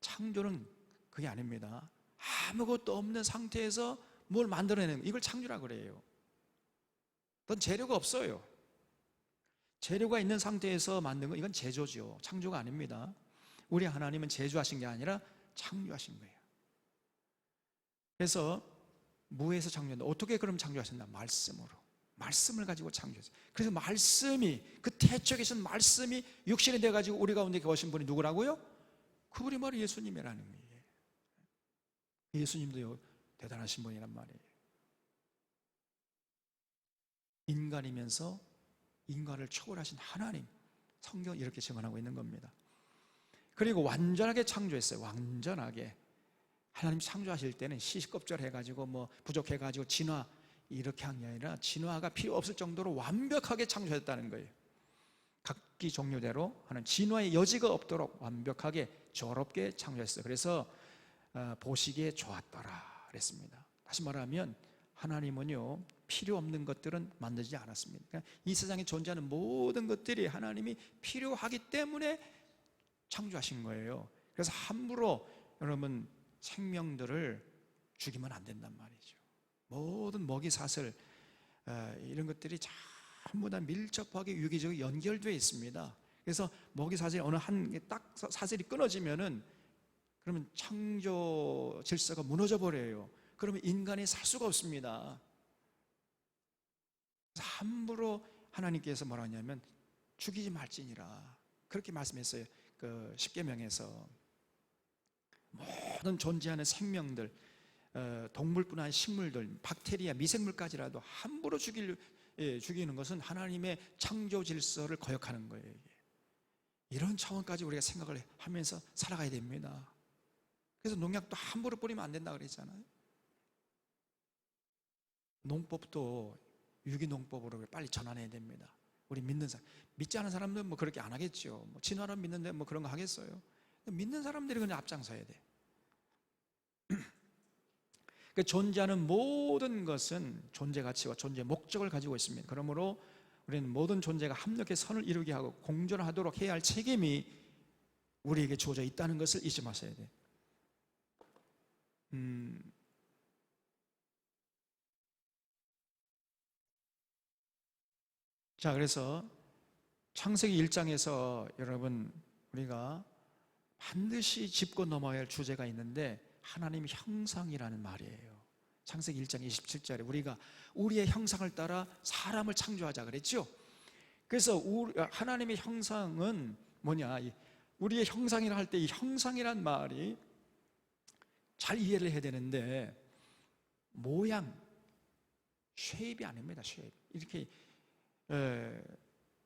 Speaker 1: 창조는 그게 아닙니다. 아무것도 없는 상태에서 뭘 만들어내는, 이걸 창조라고 그래요. 어떤 재료가 없어요. 재료가 있는 상태에서 만든 거, 이건 제조죠. 창조가 아닙니다. 우리 하나님은 제조하신 게 아니라 창조하신 거예요. 그래서 무에서 창조한다. 어떻게 그럼 창조하셨나? 말씀으로. 말씀을 가지고 창조했어요. 그래서 말씀이, 그 태초에 계신 말씀이 육신이 돼가지고 우리 가운데 계신 분이 누구라고요? 그분이 바로 예수님이라는 거예요. 예수님도요, 대단하신 분이란 말이에요. 인간이면서 인간을 초월하신 하나님, 성경이 이렇게 증언하고 있는 겁니다. 그리고 완전하게 창조했어요. 완전하게. 하나님 창조하실 때는 시시껍절 해가지고 뭐 부족해가지고 진화 이렇게 한 게 아니라, 진화가 필요 없을 정도로 완벽하게 창조했다는 거예요. 각기 종류대로 하는 진화의 여지가 없도록 완벽하게 조롭게 창조했어요. 그래서 보시기에 좋았더라 그랬습니다. 다시 말하면 하나님은요, 필요 없는 것들은 만들지 않았습니다. 그러니까 이 세상에 존재하는 모든 것들이 하나님이 필요하기 때문에 창조하신 거예요. 그래서 함부로 여러분 생명들을 죽이면 안 된단 말이죠. 모든 먹이 사슬 이런 것들이 전부 다 밀접하게 유기적으로 연결되어 있습니다. 그래서 먹이 사슬이 어느 한 딱 사슬이 끊어지면은, 그러면 창조 질서가 무너져 버려요. 그러면 인간이 살 수가 없습니다. 그래서 함부로 하나님께서 뭐라 하냐면 죽이지 말지니라 그렇게 말씀했어요. 그 십계명에서 모든 존재하는 생명들, 동물뿐 아니라 식물들, 박테리아, 미생물까지라도 함부로 죽이는 것은 하나님의 창조 질서를 거역하는 거예요. 이런 차원까지 우리가 생각을 하면서 살아가야 됩니다. 그래서 농약도 함부로 뿌리면 안 된다 그랬잖아요. 농법도 유기농법으로 빨리 전환해야 됩니다. 우리 믿는 사람, 믿지 않은 사람들은 뭐 그렇게 안 하겠죠. 뭐 진화론 믿는데 뭐 그런 거 하겠어요. 믿는 사람들이 그냥 앞장서야 돼. 그 존재하는 모든 것은 존재 가치와 존재 목적을 가지고 있습니다. 그러므로 우리는 모든 존재가 합력해 선을 이루게 하고 공존하도록 해야 할 책임이 우리에게 주어져 있다는 것을 잊지 마셔야 돼. 자, 그래서 창세기 1장에서 여러분 우리가 반드시 짚고 넘어야 할 주제가 있는데, 하나님의 형상이라는 말이에요. 창세기 1장 27절에 우리가 우리의 형상을 따라 사람을 창조하자 그랬죠. 그래서 하나님의 형상은 뭐냐, 우리의 형상이라 할 때 이 형상이란 말이 잘 이해를 해야 되는데, 모양, 쉐입이 아닙니다. 쉐입. 이렇게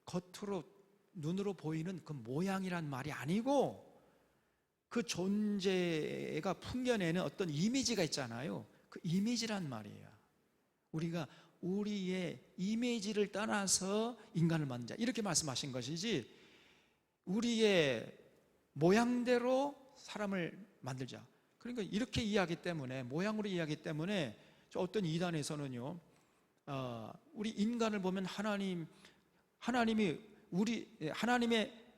Speaker 1: 겉으로 눈으로 보이는 그 모양이란 말이 아니고, 그 존재가 풍겨내는 어떤 이미지가 있잖아요. 그 이미지란 말이에요. 우리가 우리의 이미지를 따라서 인간을 만들자 이렇게 말씀하신 것이지, 우리의 모양대로 사람을 만들자, 그러니까 이렇게 이해하기 때문에, 모양으로 이해하기 때문에 어떤 이단에서는요, 우리 인간을 보면 하나님이 하나님의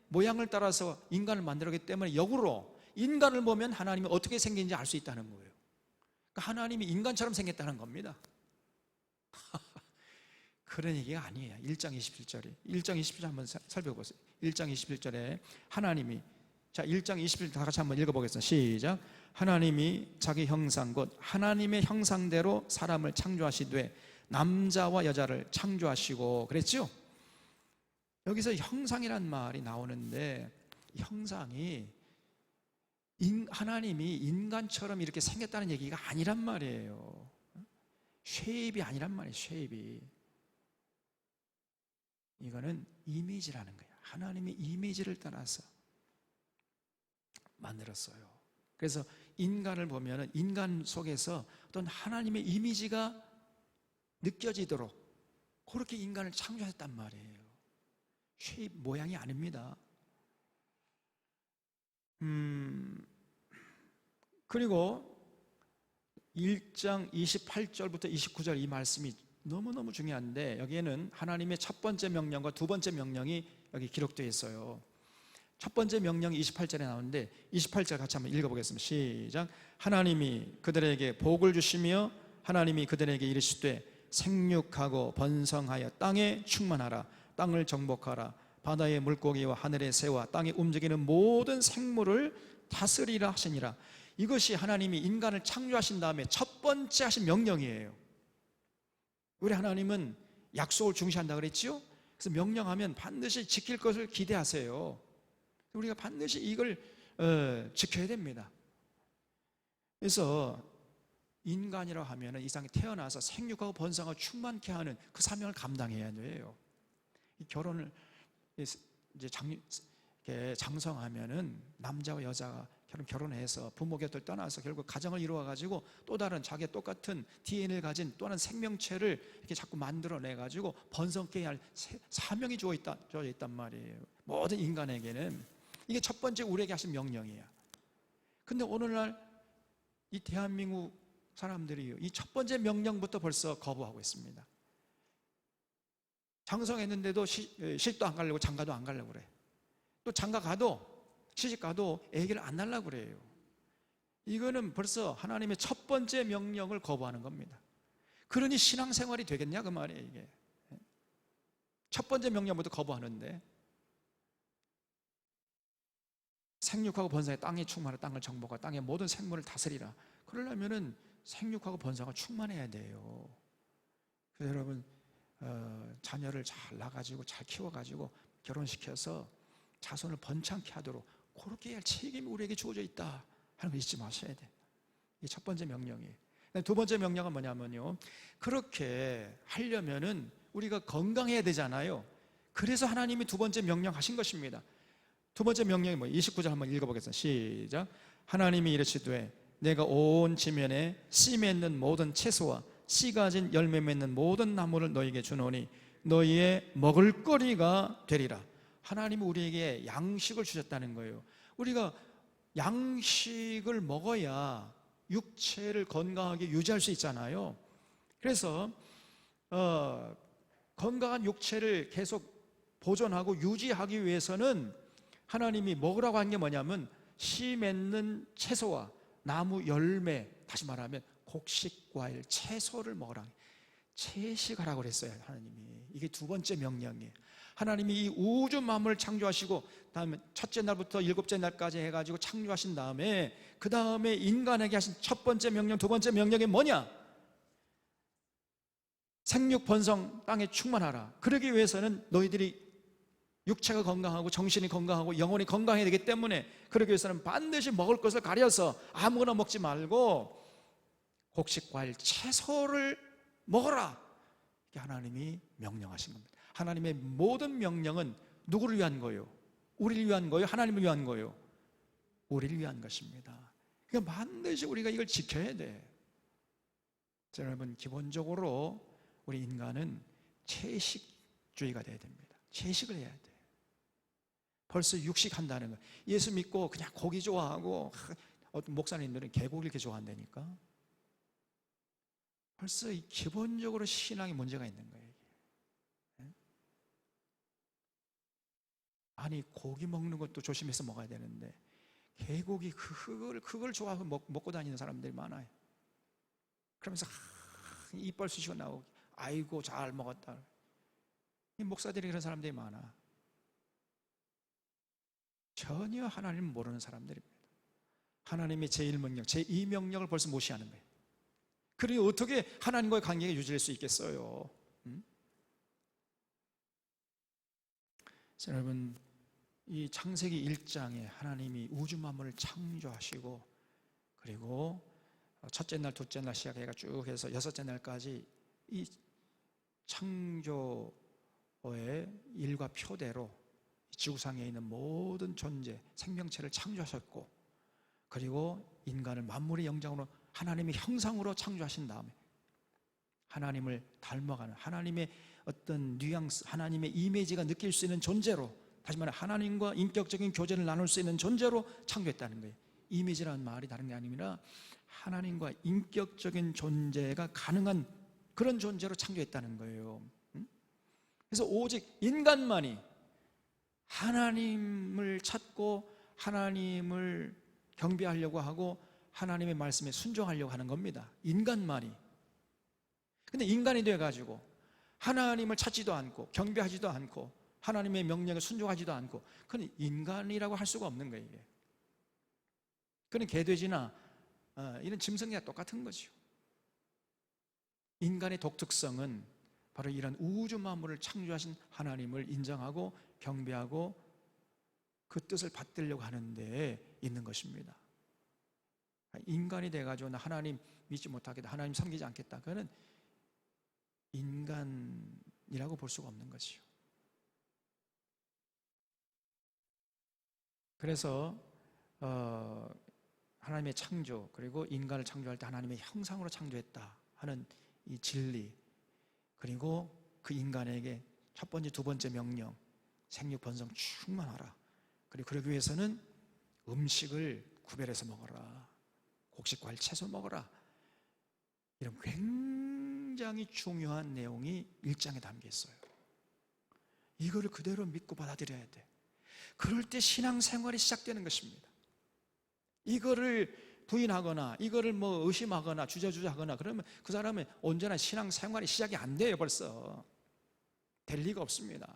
Speaker 1: 모양을 따라서 인간을 만들었기 때문에 역으로 인간을 보면 하나님이 어떻게 생긴지 알 수 있다는 거예요. 그러니까 하나님이 인간처럼 생겼다는 겁니다. 그런 얘기가 아니에요. 1장 27절에 1장 27절 한번 살펴보세요. 1장 27절에 하나님이, 자 1장 27절 다 같이 한번 읽어보겠습니다. 시작. 하나님이 자기 형상 곧 하나님의 형상대로 사람을 창조하시되 남자와 여자를 창조하시고 그랬죠? 여기서 형상이란 말이 나오는데, 형상이 하나님이 인간처럼 이렇게 생겼다는 얘기가 아니란 말이에요. 쉐입이 아니란 말이에요. 쉐입이. 이거는 이미지라는 거예요. 하나님의 이미지를 따라서 만들었어요. 그래서 인간을 보면 인간 속에서 어떤 하나님의 이미지가 느껴지도록 그렇게 인간을 창조했단 말이에요. 쉐입 모양이 아닙니다. 그리고 1장 28절부터 29절 이 말씀이 너무너무 중요한데, 여기에는 하나님의 첫 번째 명령과 두 번째 명령이 여기 기록되어 있어요. 첫 번째 명령이 28절에 나오는데 28절 같이 한번 읽어보겠습니다. 시작. 하나님이 그들에게 복을 주시며 하나님이 그들에게 이르시되 생육하고 번성하여 땅에 충만하라. 땅을 정복하라. 바다의 물고기와 하늘의 새와 땅에 움직이는 모든 생물을 다스리라 하시니라. 이것이 하나님이 인간을 창조하신 다음에 첫 번째 하신 명령이에요. 우리 하나님은 약속을 중시한다 그랬죠? 그래서 명령하면 반드시 지킬 것을 기대하세요. 우리가 반드시 이걸 지켜야 됩니다. 그래서 인간이라 하면 이 세상에 태어나서 생육하고 번성하고 충만케 하는 그 사명을 감당해야 돼요. 이 결혼을 이제 장성하면은 남자와 여자가 결혼해서 부모 곁을 떠나서 결국 가정을 이루어 가지고 또 다른 자기의 똑같은 DNA를 가진 또 다른 생명체를 이렇게 자꾸 만들어내 가지고 번성케 할 사명이 주어져 있단 말이에요. 모든 인간에게는 이게 첫 번째 우리에게 하신 명령이에요. 근데 오늘날 이 대한민국 사람들이 이 첫 번째 명령부터 벌써 거부하고 있습니다. 장성했는데도 시집도 안 가려고, 장가도 안 가려고 그래. 또 장가 가도, 시집 가도 아기를 안 낳으려고 그래요. 이거는 벌써 하나님의 첫 번째 명령을 거부하는 겁니다. 그러니 신앙생활이 되겠냐 그 말이에요. 이게 첫 번째 명령부터 거부하는데, 생육하고 번성해 땅에 충만하라. 땅을 정복하라. 땅의 모든 생물을 다스리라. 그러려면은 생육하고 번성하고 충만해야 돼요. 그래서 여러분 자녀를 잘 낳아가지고 잘 키워가지고 결혼시켜서 자손을 번창케 하도록 그렇게 할 책임이 우리에게 주어져 있다 하는 거 잊지 마셔야 돼. 이게 첫 번째 명령이에요. 두 번째 명령은 뭐냐면요, 그렇게 하려면은 우리가 건강해야 되잖아요. 그래서 하나님이 두 번째 명령 하신 것입니다. 두 번째 명령이 뭐예요? 29절 한번 읽어보겠습니다. 시작. 하나님이 이르시되 내가 온 지면에 씨 맺는 모든 채소와 씨 가진 열매 맺는 모든 나무를 너희에게 주노니 너희의 먹을거리가 되리라. 하나님은 우리에게 양식을 주셨다는 거예요. 우리가 양식을 먹어야 육체를 건강하게 유지할 수 있잖아요. 그래서 건강한 육체를 계속 보존하고 유지하기 위해서는 하나님이 먹으라고 한 게 뭐냐면 씨 맺는 채소와 나무 열매, 다시 말하면 곡식, 과일, 채소를 먹으라. 채식하라고 그랬어요, 하나님이. 이게 두 번째 명령이에요. 하나님이 이 우주 만물을 창조하시고 다음에 첫째 날부터 일곱째 날까지 해가지고 창조하신 다음에 그 다음에 인간에게 하신 첫 번째 명령, 두 번째 명령이 뭐냐? 생육 번성 땅에 충만하라. 그러기 위해서는 너희들이 육체가 건강하고 정신이 건강하고 영혼이 건강해야 되기 때문에 그러기 위해서는 반드시 먹을 것을 가려서 아무거나 먹지 말고 곡식, 과일, 채소를 먹어라. 이게 하나님이 명령하신 겁니다. 하나님의 모든 명령은 누구를 위한 거예요? 우리를 위한 거예요? 하나님을 위한 거예요? 우리를 위한 것입니다. 그러니까 반드시 우리가 이걸 지켜야 돼. 자, 여러분, 기본적으로 우리 인간은 채식주의가 돼야 됩니다. 채식을 해야 돼. 벌써 육식한다는 거. 예수 믿고 그냥 고기 좋아하고, 어떤 목사님들은 개고기를 이렇게 좋아한다니까. 벌써 이 기본적으로 신앙에 문제가 있는 거예요. 아니, 고기 먹는 것도 조심해서 먹어야 되는데 개고기 그걸 좋아하고 먹고 다니는 사람들이 많아요. 그러면서 이빨 쑤시고 나오고, 아이고 잘 먹었다. 이 목사들이 그런 사람들이 많아. 전혀 하나님을 모르는 사람들입니다. 하나님의 제1명령, 제2명령을 벌써 무시하는 거예요. 그러니 어떻게 하나님과의 관계가 유지될 수 있겠어요? 여러분, 이 창세기 1장에 하나님이 우주 만물을 창조하시고, 그리고 첫째 날, 둘째 날 시작해가 쭉 해서 여섯째 날까지 이 창조의 일과 표대로 지구상에 있는 모든 존재, 생명체를 창조하셨고, 그리고 인간을 만물의 영장으로 하나님의 형상으로 창조하신 다음에 하나님을 닮아가는 하나님의 어떤 뉘앙스, 하나님의 이미지가 느낄 수 있는 존재로, 다시 말해 하나님과 인격적인 교제를 나눌 수 있는 존재로 창조했다는 거예요. 이미지라는 말이 다른 게 아니라 하나님과 인격적인 존재가 가능한 그런 존재로 창조했다는 거예요. 그래서 오직 인간만이 하나님을 찾고 하나님을 경배하려고 하고 하나님의 말씀에 순종하려고 하는 겁니다. 인간만이. 근데 인간이 돼가지고 하나님을 찾지도 않고 경배하지도 않고 하나님의 명령에 순종하지도 않고, 그건 인간이라고 할 수가 없는 거예요. 이게. 그건 개돼지나 이런 짐승이랑 똑같은 거죠. 인간의 독특성은 바로 이런 우주 만물을 창조하신 하나님을 인정하고 경배하고 그 뜻을 받들려고 하는 데에 있는 것입니다. 인간이 돼가지고 나 하나님 믿지 못하겠다, 하나님 섬기지 않겠다, 그거는 인간이라고 볼 수가 없는 것이요. 그래서 하나님의 창조, 그리고 인간을 창조할 때 하나님의 형상으로 창조했다 하는 이 진리, 그리고 그 인간에게 첫 번째, 두 번째 명령, 생육 번성 충만하라. 그리고 그러기 위해서는 음식을 구별해서 먹어라, 곡식, 과일, 채소 먹어라. 이런 굉장히 중요한 내용이 1장에 담겨 있어요. 이거를 그대로 믿고 받아들여야 돼. 그럴 때 신앙생활이 시작되는 것입니다. 이거를 부인하거나 이거를 의심하거나 주저하거나 그러면 그 사람은 언제나 신앙생활이 시작이 안 돼요. 벌써 될 리가 없습니다.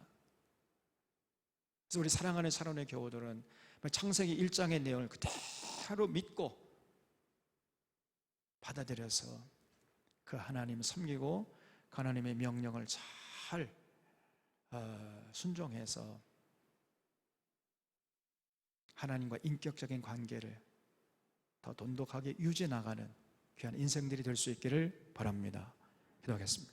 Speaker 1: 그래서 우리 사랑하는 사랑의 교우들은 창세기 1장의 내용을 그대로 믿고 받아들여서 그 하나님을 섬기고 그 하나님의 명령을 잘 순종해서 하나님과 인격적인 관계를 더 돈독하게 유지해 나가는 귀한 인생들이 될 수 있기를 바랍니다. 기도하겠습니다.